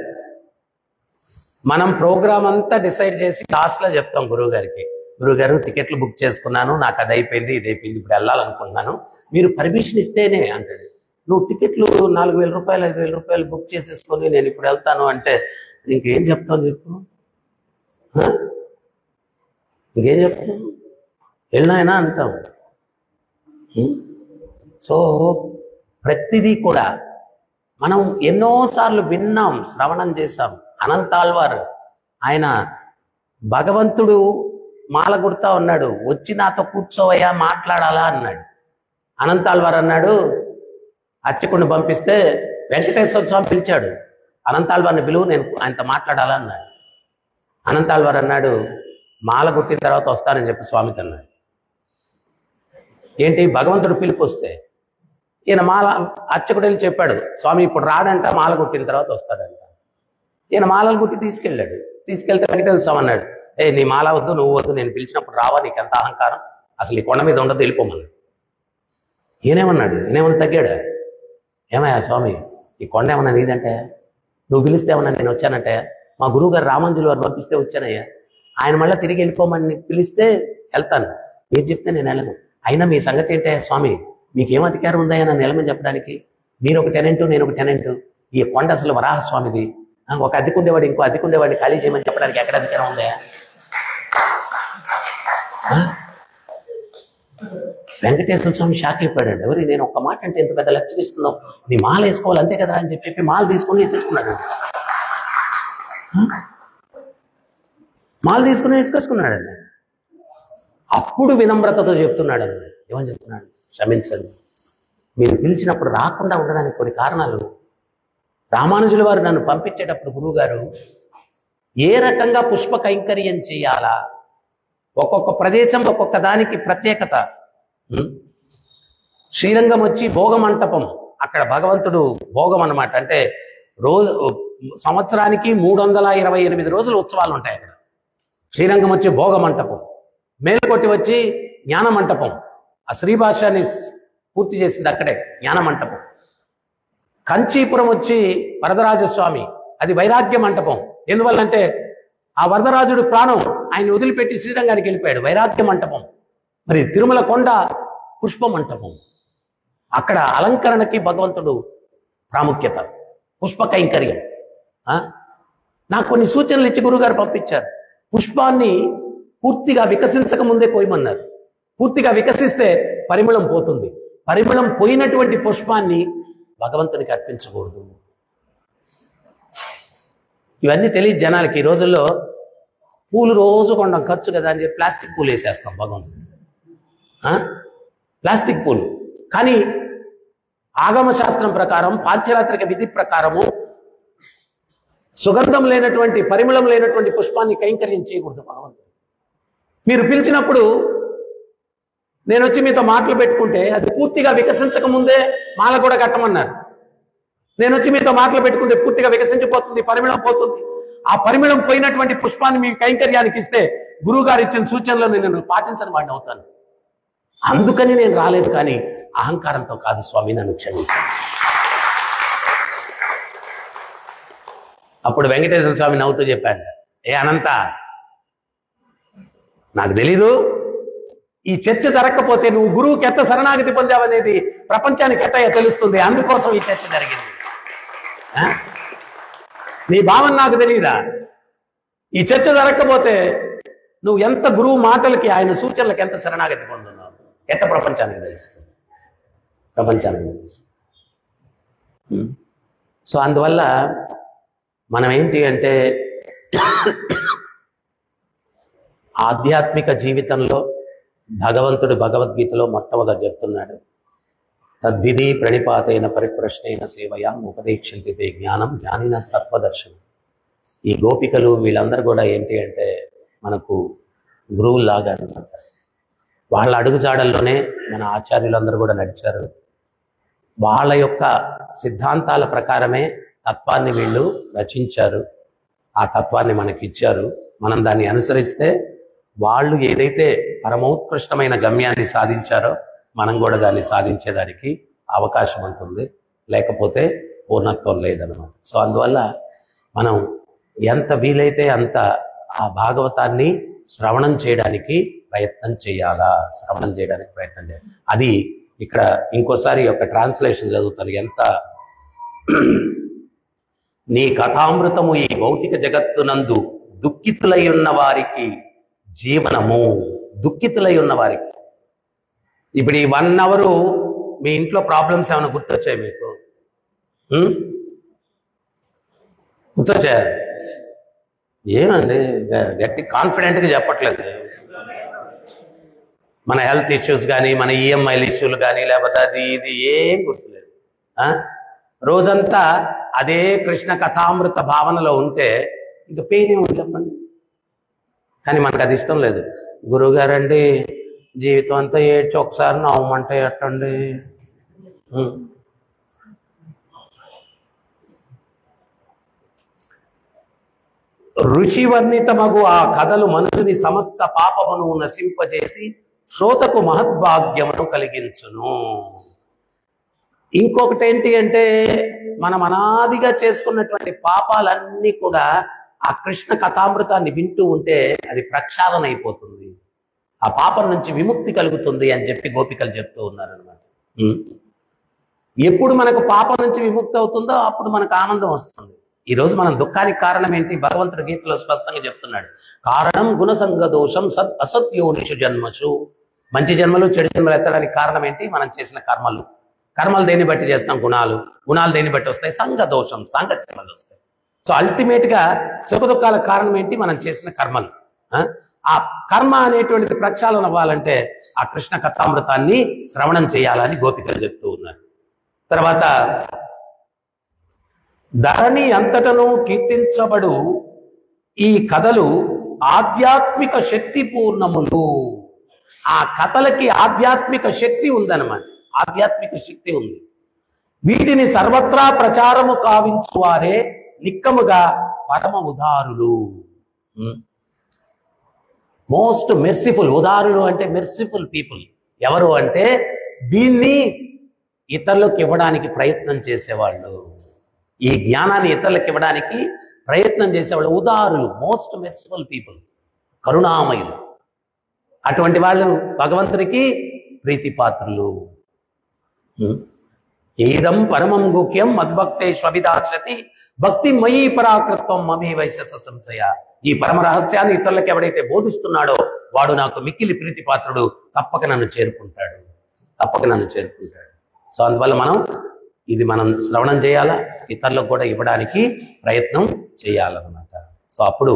మనం ప్రోగ్రామ్ అంతా డిసైడ్ చేసి లాస్ట్లో చెప్తాం గురువు గారికి, గురుగారు టికెట్లు బుక్ చేసుకున్నాను, నాకు అది అయిపోయింది ఇది అయిపోయింది, ఇప్పుడు వెళ్ళాలనుకుంటున్నాను, మీరు పర్మిషన్ ఇస్తేనే అంటాడు. నువ్వు టికెట్లు 4,000 రూపాయలు 5,000 రూపాయలు బుక్ చేసేసుకొని నేను ఇప్పుడు వెళ్తాను అంటే ఇంకేం చెప్తాను చెప్పు? ఇంకేం చెప్తాను? వెళ్ళినాయనా అంటాం. సో ప్రతిదీ కూడా మనం ఎన్నోసార్లు విన్నాం, శ్రవణం చేశాం. అనంతాళ్వారు ఆయన భగవంతుడు మాల గుర్తా ఉన్నాడు, వచ్చి నాతో కూర్చోవయ్యా మాట్లాడాలా అన్నాడు. అనంతాళ్వారు అన్నాడు, అర్చకుడిని పంపిస్తే వెంకటేశ్వర స్వామి పిలిచాడు, అనంతాళ్వారిని పిలువు, నేను ఆయనతో మాట్లాడాలా అన్నాడు. అనంతాళ్వారు అన్నాడు, మాల గుట్టిన తర్వాత వస్తానని చెప్పి స్వామికి అన్నాడు. ఏంటి భగవంతుడు పిలుపు వస్తే ఈయన మాల అర్చకుడు వెళ్ళి చెప్పాడు, స్వామి ఇప్పుడు రాడంట, మాల గుట్టిన తర్వాత వస్తాడంట. ఈయన మాలలు గుట్టి తీసుకెళ్ళాడు. తీసుకెళ్తే వెంకటేశ్వర స్వామి అన్నాడు, నీ మాల వద్దు, నువ్వు వద్దు, నేను పిలిచినప్పుడు రావా, నీకు ఎంత అహంకారం, అసలు ఈ కొండ మీద ఉండదు, వెళ్ళిపోమన్నాడు. ఈయనేమన్నాడు, ఈయనేమన్నా తగ్గాడు, ఏమయ్యా స్వామి ఈ కొండ ఏమన్నా నీదంటే, నువ్వు పిలిస్తే ఏమన్నా నేను వచ్చానంటే, మా గురువు గారు రామాంజులు వారు పంపిస్తే వచ్చానయ్యా, ఆయన మళ్ళీ తిరిగి వెళ్ళిపోమని పిలిస్తే వెళ్తాను, మీరు చెప్తే నేను వెళ్ళను. అయినా మీ సంగతి ఏంటే స్వామి, మీకేం అధికారం ఉందా నన్ను నిలమని చెప్పడానికి? మీరు ఒక టెనెంట్, నేను ఒక టెనెంట్, ఈ కొండ అసలు వరాహస్వామిది, ఒక అద్దెకుండేవాడు ఇంకో అద్దెకుండేవాడిని ఖాళీ చేయమని చెప్పడానికి ఎక్కడ అధికారం ఉందా? వెంకటేశ్వర స్వామి షాక్ అయిపోయాడు. ఎవరి నేను ఒక్క మాట అంటే ఎంత పెద్ద లక్ష్యం ఇస్తున్నావు, నీ మాల వేసుకోవాలి అంతే కదా అని చెప్పి మాల తీసుకుని వేసేసుకున్నాడు. మాల తీసుకుని వేసుకొసుకున్నాడండి. అప్పుడు వినమ్రతతో చెప్తున్నాడు అన్నాడు. ఏమని చెప్తున్నాడు? క్షమించండి, మీరు పిలిచినప్పుడు రాకుండా ఉండడానికి కొన్ని కారణాలు. రామానుజుల వారు నన్ను పంపించేటప్పుడు గురువుగారు ఏ రకంగా పుష్ప కైంకర్యం చేయాలా, ఒక్కొక్క ప్రదేశం ఒక్కొక్క దానికి ప్రత్యేకత. శ్రీరంగం వచ్చి భోగమంటపం, అక్కడ భగవంతుడు భోగం అన్నమాట. అంటే రోజు సంవత్సరానికి 328 రోజులు ఉత్సవాలు ఉంటాయి అక్కడ. శ్రీరంగం వచ్చి భోగమంటపం, మేలుకొట్టి వచ్చి జ్ఞాన మంటపం, ఆ శ్రీభాష్యాన్ని పూర్తి చేసింది అక్కడే జ్ఞాన మంటపం. కంచీపురం వచ్చి వరదరాజస్వామి, అది వైరాగ్య మంటపం. ఎందువల్లంటే ఆ వరదరాజుడు ప్రాణం ఆయన వదిలిపెట్టి శ్రీరంగానికి వెళ్ళిపోయాడు, వైరాగ్య మంటపం. మరి తిరుమల కొండ పుష్ప మంటపం, అక్కడ అలంకరణకి భగవంతుడు ప్రాముఖ్యత, పుష్ప కైంకర్యం. నాకు కొన్ని సూచనలు ఇచ్చి గురుగారు పంపించారు. పుష్పాన్ని పూర్తిగా వికసించక ముందే కోయమన్నారు. పూర్తిగా వికసిస్తే పరిమళం పోతుంది, పరిమళం పోయినటువంటి పుష్పాన్ని భగవంతునికి అర్పించకూడదు. ఇవన్నీ తెలియదు జనాలకి. ఈ రోజుల్లో పూలు రోజు కొండం ఖర్చు కదా అని చెప్పి ప్లాస్టిక్ పూలు వేసేస్తాం భగవంతుడు, ప్లాస్టిక్ పూలు. కానీ ఆగమ శాస్త్రం ప్రకారం, పాంచరాత్రిక విధి ప్రకారము సుగంధం లేనటువంటి, పరిమళం లేనటువంటి పుష్పాన్ని కైంకర్యం చేయకూడదు భగవంతుడు. మీరు పిలిచినప్పుడు నేను వచ్చి మీతో మాటలు పెట్టుకుంటే అది పూర్తిగా వికసించక ముందే మాల కూడా కట్టమన్నారు. నేను వచ్చి మీతో మాటలు పెట్టుకుంటే పూర్తిగా వికసించిపోతుంది, పరిమళం పోతుంది. ఆ పరిమళం పోయినటువంటి పుష్పాన్ని మీ కైంకర్యానికి ఇస్తే గురువు గారు ఇచ్చిన సూచనలను నేను పాటించని వాడిని అవుతాను. అందుకని నేను రాలేదు, కానీ అహంకారంతో కాదు స్వామి, నన్ను క్షమించండి. అప్పుడు వెంకటేశ్వర స్వామి నవ్వుతూ చెప్పాడు, ఏ అనంత, నాకు తెలీదు, ఈ చర్చ జరగకపోతే నువ్వు గురువుకి ఎట్ట శరణాగతి పొందావనేది ప్రపంచానికి ఎట్ట తెలుస్తుంది, అందుకోసం ఈ చర్చ జరిగింది. నీ భావన నాకు తెలియదా? ఈ చర్చ జరగకపోతే నువ్వు ఎంత గురువు మాటలకి, ఆయన సూచనలకు ఎంత శరణాగతి పొందున్నావు, ఎట్ట ప్రపంచానికి తెలుస్తుంది, ప్రపంచానికి తెలుస్తుంది. సో అందువల్ల మనం ఏంటి అంటే ఆధ్యాత్మిక జీవితంలో భగవంతుడు భగవద్గీతలో మొట్టమొదటి చెప్తున్నాడు, తద్విధి ప్రణిపాతైన పరిప్రశ్నైన సేవయా ఉపదేక్షంతి తే జ్ఞానం జ్ఞానిన తత్వదర్శనం. ఈ గోపికలు వీళ్ళందరూ కూడా ఏంటి అంటే మనకు గురువుల్లాగా అనమాట. వాళ్ళ అడుగుజాడల్లోనే మన ఆచార్యులందరూ కూడా నడిచారు. వాళ్ళ యొక్క సిద్ధాంతాల ప్రకారమే తత్వాన్ని వీళ్ళు రచించారు, ఆ తత్వాన్ని మనకిచ్చారు. మనం దాన్ని అనుసరిస్తే వాళ్ళు ఏదైతే పరమోత్కృష్టమైన గమ్యాన్ని సాధించారో మనం కూడా దాన్ని సాధించేదానికి అవకాశం ఉంటుంది, లేకపోతే పూర్ణత్వం లేదన్నమాట. సో అందువల్ల మనం ఎంత వీలైతే అంత ఆ భాగవతాన్ని శ్రవణం చేయడానికి ప్రయత్నం చేయాలా, శ్రవణం చేయడానికి ప్రయత్నం చేయాలి. అది ఇక్కడ ఇంకోసారి యొక్క ట్రాన్స్లేషన్ చదువుతాను. ఎంత నీ కథామృతము ఈ భౌతిక జగత్తునందు దుఃఖితులై ఉన్న వారికి జీవనము. దుఃఖితులై ఉన్న వారికి. ఇప్పుడు ఈ 1 hour మీ ఇంట్లో ప్రాబ్లమ్స్ ఏమైనా గుర్తొచ్చాయి మీకు? గుర్తొచ్చాయా? ఏమండి గట్టి కాన్ఫిడెంట్గా చెప్పట్లేదు. మన హెల్త్ ఇష్యూస్ కానీ, మన ఈఎంఐల ఇష్యూలు కానీ, లేకపోతే అది ఇది ఏం గుర్తులేదు. రోజంతా అదే కృష్ణ కథామృత భావనలో ఉంటే ఇంకా పెయిన్ ఏముంది చెప్పండి. కానీ మనకు అది ఇష్టం లేదు. గురువుగారండి జీవితం అంతా ఏడ్చి ఒకసారి నవ్వమంటే ఎట్టండి. ఋషి వర్ణితమగు ఆ కథలు మనుషుని సమస్త పాపమును నశింపజేసి శ్రోతకు మహద్భాగ్యమును కలిగించును. ఇంకొకటి ఏంటి అంటే, మనం అనాదిగా చేసుకున్నటువంటి పాపాలన్నీ కూడా ఆ కృష్ణ కథామృతాన్ని వింటూ ఉంటే అది ప్రక్షాళన అయిపోతుంది, ఆ పాపం నుంచి విముక్తి కలుగుతుంది అని చెప్పి గోపికలు చెప్తూ ఉన్నారనమాట. ఎప్పుడు మనకు పాపం నుంచి విముక్తి అవుతుందో అప్పుడు మనకు ఆనందం వస్తుంది. ఈరోజు మనం దుఃఖానికి కారణం ఏంటి? భగవంతుడు గీతలో స్పష్టంగా చెప్తున్నాడు. కారణం గుణసంగ దోషం సద్ అసత్యోనిషు జన్మసు. మంచి జన్మలు చెడు జన్మలు ఎత్తడానికి కారణం ఏంటి? మనం చేసిన కర్మలు. కర్మలు దేన్ని బట్టి చేస్తాం? గుణాలు. గుణాలు దేన్ని బట్టి వస్తాయి? సంఘ దోషం, సాంగత్యాలు వస్తాయి. సో అల్టిమేట్ గా సుఖ దుఃఖాలకు కారణం ఏంటి? మనం చేసిన కర్మలు. ఆ కర్మ అనేటువంటిది ప్రక్షాళన అవ్వాలంటే ఆ కృష్ణ కథామృతాన్ని శ్రవణం చేయాలని గోపికలు చెప్తూ ఉన్నారు. తర్వాత ధరణి అంతటను కీర్తించబడు ఈ కథలు ఆధ్యాత్మిక శక్తి పూర్ణములు. ఆ కథలకి ఆధ్యాత్మిక శక్తి ఉందన్నమాట. ఆధ్యాత్మిక శక్తి ఉంది. వీటిని సర్వత్రా ప్రచారము కావించువారే నిక్కముగా పరమ ఉదారులు. Most merciful. ఉదారులు అంటే మెర్సిఫుల్ పీపుల్. ఎవరు అంటే దీన్ని ఇతరులకు ఇవ్వడానికి ప్రయత్నం చేసేవాళ్ళు, ఈ జ్ఞానాన్ని ఇతరులకు ఇవ్వడానికి ప్రయత్నం చేసేవాళ్ళు ఉదారులు, మోస్ట్ మెర్సిఫుల్ పీపుల్, కరుణామయులు. అటువంటి వాళ్ళు భగవంతునికి ప్రీతిపాత్రులు. ఏదం పరమం గుఖ్యం మద్భక్తేష్వభిదాస్యతి భక్తి మయీ పరాకృత్వం మమే వైశస సంశయ. ఈ పరమ రహస్యాన్ని ఇతరులకు ఎవడైతే బోధిస్తున్నాడో వాడు నాకు మిక్కిలి ప్రీతిపాత్రుడు, తప్పక నన్ను చేరుకుంటాడు, తప్పక నన్ను చేరుకుంటాడు. సో అందువల్ల మనం శ్రవణం చేయాలా, ఇతరులకు కూడా ఇవ్వడానికి ప్రయత్నం చేయాలన్నమాట. సో అప్పుడు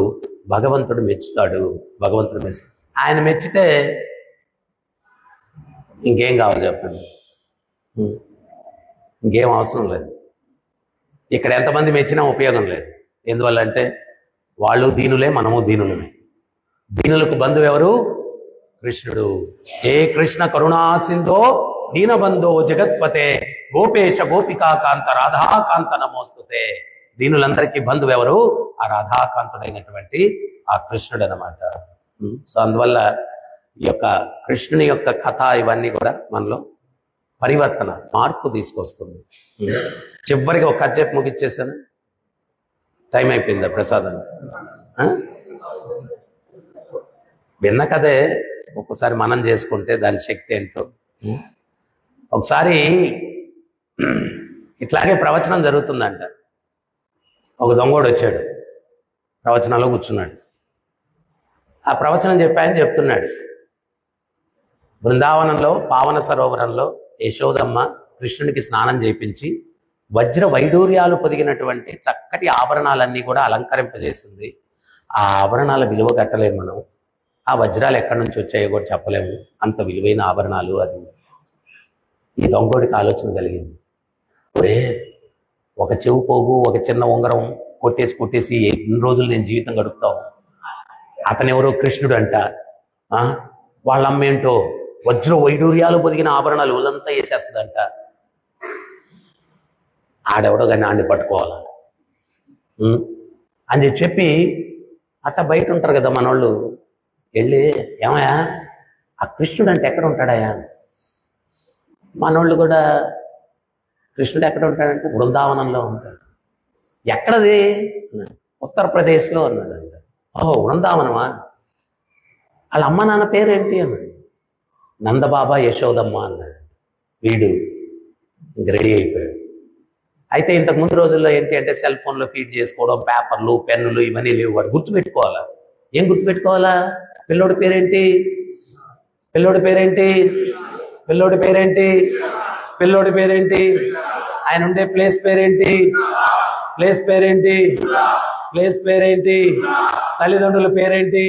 భగవంతుడు మెచ్చుతాడు. ఆయన మెచ్చితే ఇంకేం కావాలి చెప్పండి? ఇంకేం అవసరం లేదు. ఇక్కడ ఎంతమంది మెచ్చినా ఉపయోగం లేదు. ఎందువల్ల అంటే వాళ్ళు దీనులే, మనము దీనులమే. దీనులకు బంధువు ఎవరు? కృష్ణుడు. ఏ కృష్ణ కరుణాసింధో దీనబంధో జగత్పతే గోపేశ గోపికాకాంత రాధాకాంత నమోస్తుతే. దీనులందరికీ బంధువు ఎవరు? ఆ రాధాకాంతుడైనటువంటి ఆ కృష్ణుడు అన్నమాట. సో అందువల్ల ఈ యొక్క కృష్ణుని యొక్క కథ ఇవన్నీ కూడా మనలో పరివర్తన, మార్పు తీసుకొస్తుంది. చివరికి ఒక కథ చెప్పి ముగిచ్చేసాను. టైం అయిపోయిందా ప్రసాదం? విన్న కథే ఒక్కసారి మనం చేసుకుంటే దాని శక్తి ఏంటో. ఒకసారి ఇట్లాగే ప్రవచనం జరుగుతుందంట. ఒక దొంగోడు వచ్చాడు, ప్రవచనంలో కూర్చున్నాడు. ఆ ప్రవచనం చెప్పాయని చెప్తున్నాడు. బృందావనంలో పావన సరోవరంలో యశోదమ్మ కృష్ణునికి స్నానం చేయించి వజ్ర వైడూర్యాలు పొదిగినటువంటి చక్కటి ఆభరణాలన్నీ కూడా అలంకరింపజేసింది. ఆ ఆభరణాల విలువ కట్టలేము మనం. ఆ వజ్రాలు ఎక్కడి నుంచి వచ్చాయో కూడా చెప్పలేము. అంత విలువైన ఆభరణాలు. అది ఈ దొంగోడికి ఆలోచన కలిగింది. ఒరే, ఒక చెవు పోగు, ఒక చిన్న ఉంగరం కొట్టేసి ఎన్ని రోజులు నేను జీవితం గడుపుతావు? అతనెవరో కృష్ణుడు అంట. వాళ్ళమ్మేంటో వజ్ర వైడూర్యాలు పొదిగిన ఆభరణాలు ఒళ్ళంతా వేసేస్తుందంట. ఆడెవడో కానీ ఆడిని పట్టుకోవాలా అని చెప్పి అట్ట బయట ఉంటారు కదా మనోళ్ళు. వెళ్ళి, ఏమయ్యా ఆ కృష్ణుడు అంటే ఎక్కడ ఉంటాడయా? మనోళ్ళు కూడా కృష్ణుడు ఎక్కడ ఉంటాడంటే బృందావనంలో ఉంటాడు. ఎక్కడది? ఉత్తరప్రదేశ్లో అన్నాడంట. ఓహో, బృందావనమా? వాళ్ళ అమ్మ నాన్న పేరేంటి అన్నాడు. నందబాబా యశోదమ్మ అన్నాడు. వీడు ఇంక రెడీ అయిపోయాడు. అయితే ఇంతకు ముందు రోజుల్లో ఏంటి అంటే సెల్ ఫోన్లో ఫీడ్ చేసుకోవడం, పేపర్లు, పెన్నులు ఇవన్నీ లేవు. వాడు గుర్తుపెట్టుకోవాలా. ఏం గుర్తుపెట్టుకోవాలా? పిల్లోడి పేరేంటి? పిల్లోడి పేరేంటి? పిల్లోడి పేరేంటి? పిల్లోడి పేరేంటి? ఆయన ఉండే ప్లేస్ పేరేంటి? ప్లేస్ పేరేంటి? ప్లేస్ పేరేంటి? తల్లిదండ్రుల పేరేంటి?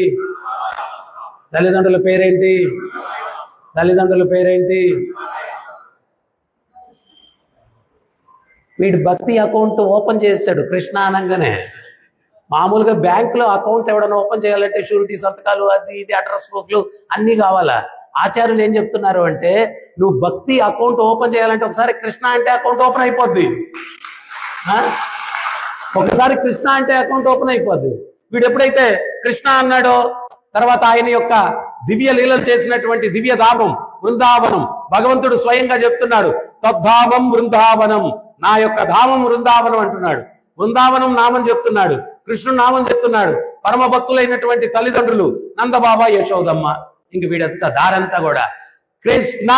తల్లిదండ్రుల పేరేంటి? తల్లిదండ్రుల పేరేంటి? వీడు భక్తి అకౌంట్ ఓపెన్ చేశాడు కృష్ణ అనగానే. మామూలుగా బ్యాంకులో అకౌంట్ ఎవడన్నా ఓపెన్ చేయాలంటే షూరిటీ సంతకాలు, అది ఇది అడ్రస్ ప్రూఫ్లు అన్నీ కావాలా. ఆచార్యులు ఏం చెప్తున్నారు అంటే, నువ్వు భక్తి అకౌంట్ ఓపెన్ చేయాలంటే ఒకసారి కృష్ణ అంటే అకౌంట్ ఓపెన్ అయిపోద్ది. ఒకసారి కృష్ణ అంటే అకౌంట్ ఓపెన్ అయిపోద్ది. వీడు ఎప్పుడైతే కృష్ణ అన్నాడో తర్వాత ఆయన యొక్క దివ్య లీలలు చేసినటువంటి దివ్య ధామం బృందావనం, భగవంతుడు స్వయంగా చెప్తున్నాడు, తద్ధామం బృందావనం, నా యొక్క ధామం బృందావనం అంటున్నాడు. బృందావనం నామం చెప్తున్నాడు, కృష్ణుడు నామం చెప్తున్నాడు. పరమ భక్తులైనటువంటి తల్లిదండ్రులు నందబాబా యశోదమ్మ. ఇంక వీడంతా దారంతా కూడా కృష్ణ,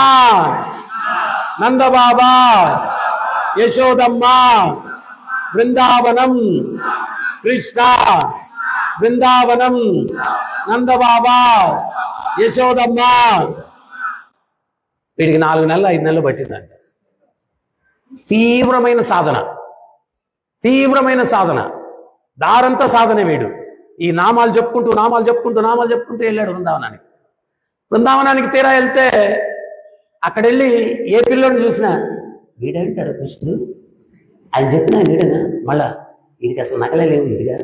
నందబాబా, యశోదమ్మ, బృందావనం, కృష్ణ, బృందావనం, నందబాబా, యశోదమ్మ. వీడికి 4 నెలలు 5 నెలలు పట్టిందంట. తీవ్రమైన సాధన, తీవ్రమైన సాధన, దారంతా సాధనే. వీడు ఈ నామాలు చెప్పుకుంటూ వెళ్ళాడు బృందావనానికి. బృందావనానికి తీరా వెళ్తే అక్కడ వెళ్ళి ఏ పిల్లోని చూసినా వీడంటాడు కృష్ణుడు, ఆయన చెప్పినా వీడనా, మళ్ళా వీడికి అసలు నకలే లేవు వీడిగా.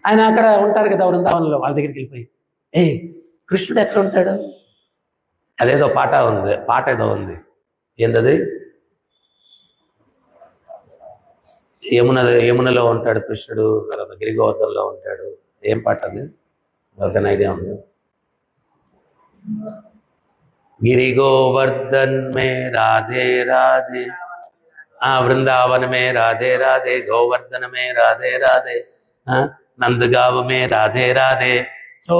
ఆయన అక్కడ ఉంటారు కదా బృందావనంలో, వాళ్ళ దగ్గరికి వెళ్ళిపోయి, కృష్ణుడు ఎక్కడ ఉంటాడు? అదేదో పాట ఏదో ఉంది. ఏంటది? యమునలో ఉంటాడు కృష్ణుడు, తర్వాత గిరిగోవర్ధన్లో ఉంటాడు. ఏం పాట అది? ఎవరికైనా ఐడియా ఉంది? गिरी गोवर्धन में राधे राधे, वृंदावन में राधे राधे, गोवर्धन में राधे राधे, నందగావ్ మే రాధే రాధే. సో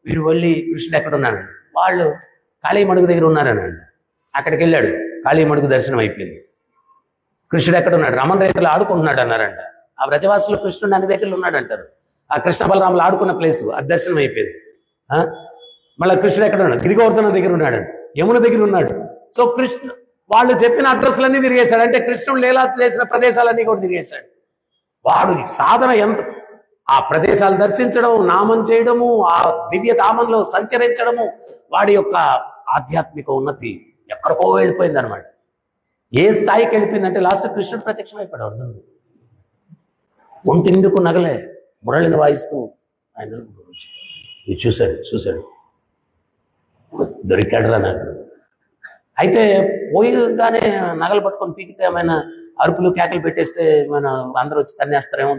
వీడు వెళ్ళి కృష్ణుడు ఎక్కడ ఉన్నాడు? వాళ్ళు కాళీమడుగు దగ్గర ఉన్నారనండి. అక్కడికి వెళ్ళాడు, కాళీమడుగు దర్శనం అయిపోయింది. కృష్ణుడు ఎక్కడ ఉన్నాడు? రమణ రేఖలు ఆడుకుంటున్నాడు అన్నారంట. ఆ వ్రజవాసులు కృష్ణుడు అన్ని దగ్గరలో ఉన్నాడు అంటారు. ఆ కృష్ణ బలరాములు ఆడుకున్న ప్లేసు అది దర్శనం అయిపోయింది. మళ్ళీ కృష్ణుడు ఎక్కడ ఉన్నాడు? గిరిగోవర్ధన దగ్గర ఉన్నాడు, యమున దగ్గర ఉన్నాడు. సో వాళ్ళు చెప్పిన అడ్రస్లన్నీ తిరిగేశాడు. అంటే కృష్ణుడు లీలా చేసిన ప్రదేశాలన్నీ కూడా తిరిగేశాడు. వాడు సాధన ఎంత, ఆ ప్రదేశాలు దర్శించడం, నామం చేయడము, ఆ దివ్య ధామంలో సంచరించడము, వాడి యొక్క ఆధ్యాత్మిక ఉన్నతి ఎక్కడికో వెళ్ళిపోయింది అనమాట. ఏ స్థాయికి వెళ్ళిపోయిందంటే లాస్ట్ కృష్ణుడు ప్రత్యక్షం అయిపోయాడు. ఒంటిందుకు నగలే మురళిని వాయిస్తూ ఆయన చూశాడు దొరికాడురా నాకు. అయితే పోయిగానే నగలు పట్టుకొని పీకితే ఏమైనా అరుపులు కేకలు పెట్టేస్తే మన అందరూ వచ్చి తన్నేస్తారేమో,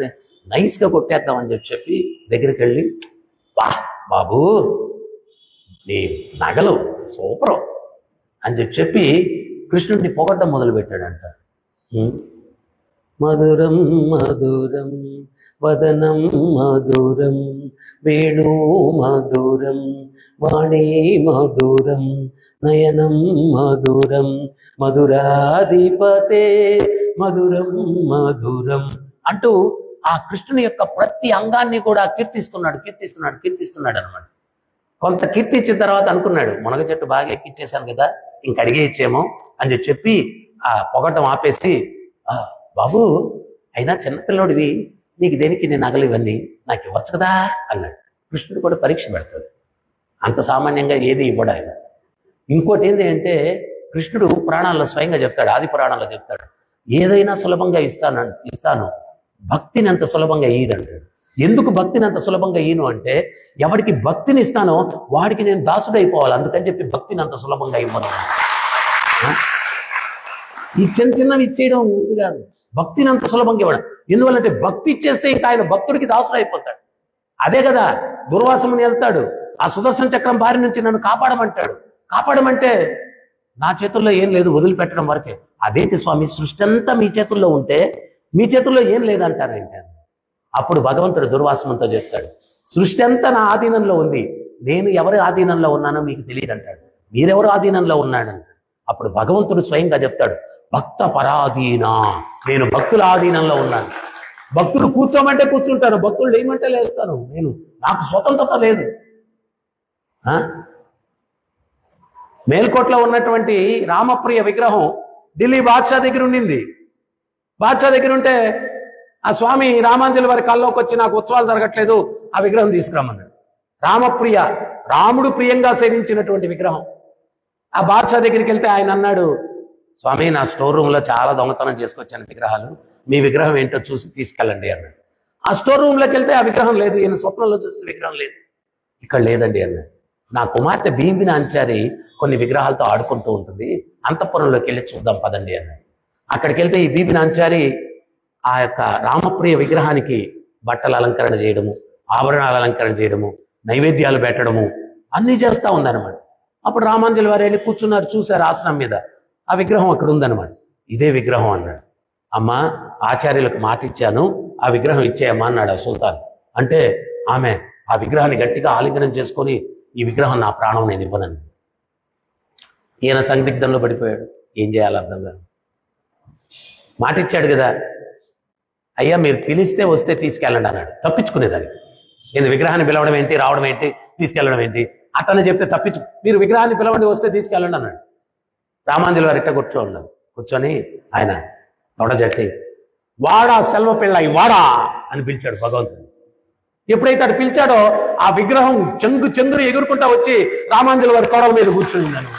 నైస్గా కొట్టేద్దామని చెప్పి దగ్గరికి వెళ్ళి, వా బాబు నీ నగలు సూపరు అని చెప్పి కృష్ణుడిని పొగడ్డం మొదలు పెట్టాడంట. మధురం మధురం వదనం మధురం వేణు మధురం వాణి మధురం నయనం మధురం మధురాధిపతే మధురం మధురం అంటూ ఆ కృష్ణుని యొక్క ప్రతి అంగాన్ని కూడా కీర్తిస్తున్నాడు అనమాట. కొంత కీర్తించిన తర్వాత అనుకున్నాడు, మునగ చెట్టు బాగా ఎక్కిచ్చేసాను కదా, ఇంక అడిగే ఇచ్చేమో అని చెప్పి ఆ పొగటం ఆపేసి, బాబు అయినా చిన్నపిల్లోడివి, నీకు దేనికి నేను నగలు ఇవన్నీ నాకు ఇవ్వచ్చు కదా అన్నాడు. కృష్ణుడు కూడా పరీక్ష పెడతాడు, అంత సామాన్యంగా ఏది ఇవ్వడు ఆయన. ఇంకోటి ఏంటి అంటే కృష్ణుడు పురాణాల్లో స్వయంగా చెప్తాడు, ఆది పురాణాల్లో చెప్తాడు, ఏదైనా సులభంగా ఇస్తాను, భక్తిని అంత సులభంగా ఈయనంటాడు. ఎందుకు భక్తిని అంత సులభంగా ఈయను అంటే, ఎవరికి భక్తిని ఇస్తానో వాడికి నేను దాసుడైపోవాలి, అందుకని చెప్పి భక్తిని అంత సులభంగా ఇవ్వను. ఈ చిన్నవి ఇచ్చేయడం ఇది కాదు, భక్తిని అంత సులభంగా ఇవ్వడం. ఎందువల్లంటే భక్తి ఇచ్చేస్తే ఇంకా ఆయన భక్తుడికి దాసుడు అయిపోతాడు. అదే కదా దుర్వాసముని వెళ్తాడు, ఆ సుదర్శన చక్రం బారి నుంచి నన్ను కాపాడమంటాడు. కాపాడమంటే నా చేతుల్లో ఏం లేదు, వదిలిపెట్టడం వరకే. అదేంటి స్వామి, సృష్టి అంతా మీ చేతుల్లో ఉంటే మీ చేతుల్లో ఏం లేదంటారేంటి? అప్పుడు భగవంతుడు దుర్వాసమునితో చెప్తాడు, సృష్టి అంతా నా ఆధీనంలో ఉంది, నేను ఎవరి ఆధీనంలో ఉన్నానో మీకు తెలియదు అంటాడు. మీరెవరు ఆధీనంలో ఉన్నాడని అప్పుడు భగవంతుడు స్వయంగా చెప్తాడు, భక్త పరాధీన, నేను భక్తుల ఆధీనంలో ఉన్నాను. భక్తులు కూర్చోమంటే కూర్చుంటాను, భక్తులు లేమంటే లేస్తాను. నాకు స్వతంత్రత లేదు. మేల్కోట్లో ఉన్నటువంటి రామప్రియ విగ్రహం ఢిల్లీ బాద్షా దగ్గర ఉండింది. బాద్షా దగ్గర ఉంటే ఆ స్వామి రామాంజలి వారి కల్లోకి వచ్చి నాకు ఉత్సవాలు జరగట్లేదు, ఆ విగ్రహం తీసుకురామన్నాడు. రామప్రియ, రాముడు ప్రియంగా సేవించినటువంటి విగ్రహం. ఆ బాద్షా దగ్గరికి వెళ్తే ఆయన అన్నాడు, స్వామి నా స్టోర్ రూమ్లో చాలా దొంగతనం చేసుకొచ్చాను విగ్రహాలు, మీ విగ్రహం ఏంటో చూసి తీసుకెళ్ళండి అన్నాడు. ఆ స్టోర్ రూమ్లోకి వెళ్తే ఆ విగ్రహం లేదు, ఈయన స్వప్నంలో చూసిన విగ్రహం లేదు. ఇక్కడ లేదండి అన్నాడు. నా కుమార్తె భీమిని అంచారి కొన్ని విగ్రహాలతో ఆడుకుంటూ ఉంటుంది, అంతఃపురంలోకి వెళ్ళి చూద్దాం పదండి అన్నాడు. అక్కడికి వెళ్తే ఈ భీమిని అంచారి ఆ యొక్క రామప్రియ విగ్రహానికి బట్టలు అలంకరణ చేయడము, ఆభరణాలు అలంకరణ చేయడము, నైవేద్యాలు పెట్టడము అన్నీ చేస్తూ ఉందన్నమాట. అప్పుడు రామాంజలి వారు వెళ్ళి కూర్చున్నారు, చూశారు ఆసనం మీద, ఆ విగ్రహం అక్కడ ఉందన్నమాట. ఇదే విగ్రహం అన్నాడు. అమ్మా ఆచార్యులకు మాట ఇచ్చాను, ఆ విగ్రహం ఇచ్చేయమ్మా అన్నాడు ఆ సుల్తాన్. అంటే ఆమె ఆ విగ్రహాన్ని గట్టిగా ఆలింగనం చేసుకొని, ఈ విగ్రహం నా ప్రాణం, నేను ఇవ్వనని. ఈయన సందిగ్ధంలో పడిపోయాడు, ఏం చేయాలో అర్థం కాదు. మాట ఇచ్చాడు కదా, అయ్యా మీరు పిలిస్తే వస్తే తీసుకెళ్ళండి అన్నాడు. తప్పించుకునేదానికి నేను విగ్రహాన్ని పిలవడం ఏంటి, రావడం ఏంటి, తీసుకెళ్ళడం ఏంటి, అట్టనే చెప్తే మీరు విగ్రహాన్ని పిలవండి వస్తే తీసుకెళ్ళండి అన్నాడు. రామాంజలి వారు ఇట్ట కూర్చొని ఆయన తొడజట్టి, వాడా సెల్వ పిళ్ళై వాడా అని పిలిచాడు భగవంతుడు. ఎప్పుడైతే అటు పిలిచాడో ఆ విగ్రహం చెంగురు ఎగురుకుంటా వచ్చి రామాంజలి వారి తొడల మీద కూర్చునిందని.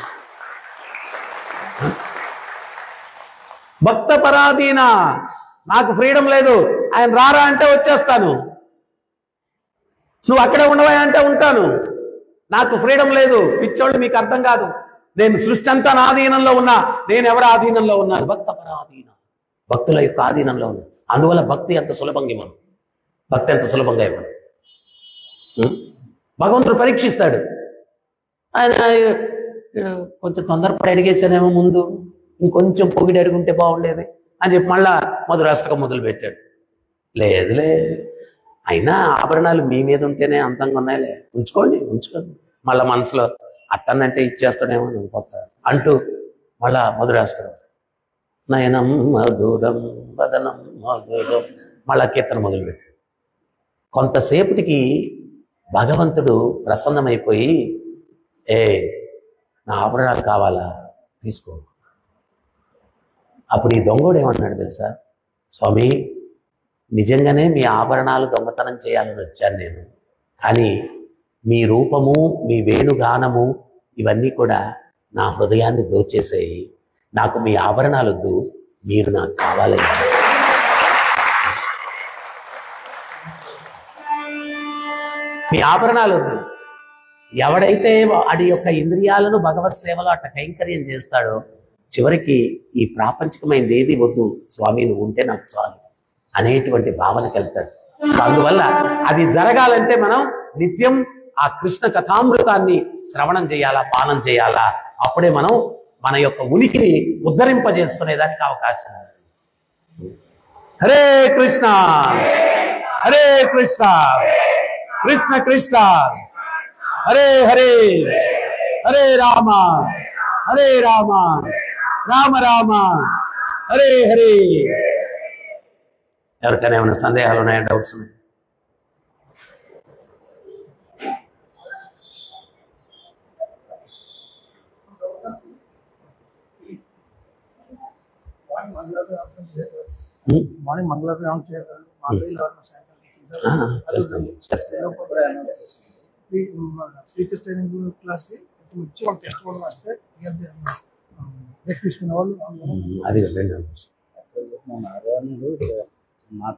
భక్త పరాధీన, నాకు ఫ్రీడమ్ లేదు, ఆయన రారా అంటే వచ్చేస్తాను, నువ్వు అక్కడే ఉండవా అంటే ఉంటాను, నాకు ఫ్రీడమ్ లేదు. పిచ్చోళ్ళు మీకు అర్థం కాదు, నేను సృష్టి అంతా నా ఆధీనంలో ఉన్నా, నేను ఎవరి ఆధీనంలో ఉన్నాను, భక్త పరాధీన, భక్తుల యొక్క ఆధీనంలో ఉన్నాను. అందువల్ల భక్తి ఎంత సులభంగా ఇవ్వను, భక్తి ఎంత సులభంగా ఇవ్వను. భగవంతుడు పరీక్షిస్తాడు. ఆయన కొంచెం తొందరపడి అడిగేసానేమో, ముందు ఇంకొంచెం పొగిడి అడుగుంటే బాగుండేది అని చెప్పి మళ్ళా మధురాష్టకం మొదలు పెట్టాడు. లేదులే, అయినా ఆభరణాలు మీ మీద ఉంటేనే అందంగా ఉన్నాయిలే, ఉంచుకోండి మళ్ళా మనసులో అట్టనంటే ఇచ్చేస్తాడేమో అంటూ మళ్ళా మధురాష్టకం, నయనం మధురం వదనం మధురం, మళ్ళా కీర్తన మొదలుపెట్టాడు. కొంతసేపటికి భగవంతుడు ప్రసన్నమైపోయి, నా ఆభరణాలు కావాలా, తీసుకో. అప్పుడు ఈ దొంగోడు ఏమన్నాడు తెలుసా, స్వామి నిజంగానే మీ ఆభరణాలు దొంగతనం చేయాలని వచ్చాను నేను, కానీ మీ రూపము, మీ వేణుగానము ఇవన్నీ కూడా నా హృదయాన్ని దోచేసేయి, నాకు మీ ఆభరణాలు వద్దు, మీరు నాకు కావాలయ్యా. మీ ఆభరణాలు వద్దు. ఎవడైతే వాడి యొక్క ఇంద్రియాలను భగవత్ సేవలో అట్ట కైంకర్యం చేస్తాడో చివరికి ఈ ప్రాపంచికమైనది ఏది వద్దు స్వామి, నువ్వు ఉంటే నాకు చాలు అనేటువంటి భావనకి వెళ్తాడు. అందువల్ల అది జరగాలంటే మనం నిత్యం ఆ కృష్ణ కథామృతాన్ని శ్రవణం చేయాలా, పానం చేయాలా. అప్పుడే మనం మన యొక్క ఉనికిని ఉద్ధరింపజేసుకునేదానికి అవకాశం. హరే కృష్ణ హరే కృష్ణ కృష్ణ కృష్ణ హరే హరే, హరే రామ హరే రామ రామ రామ హరే హరే. ఎవరికైనా ఏమైనా సందేహాలు ఉన్నాయా, డౌట్స్ ఉన్నాయి? మార్నింగ్ మంగళవారం టీచర్ ట్రైనింగ్ క్లాస్కి వచ్చి వాళ్ళు టెస్ట్ కూడా వస్తే నెక్స్ట్ తీసుకునే వాళ్ళు అది మా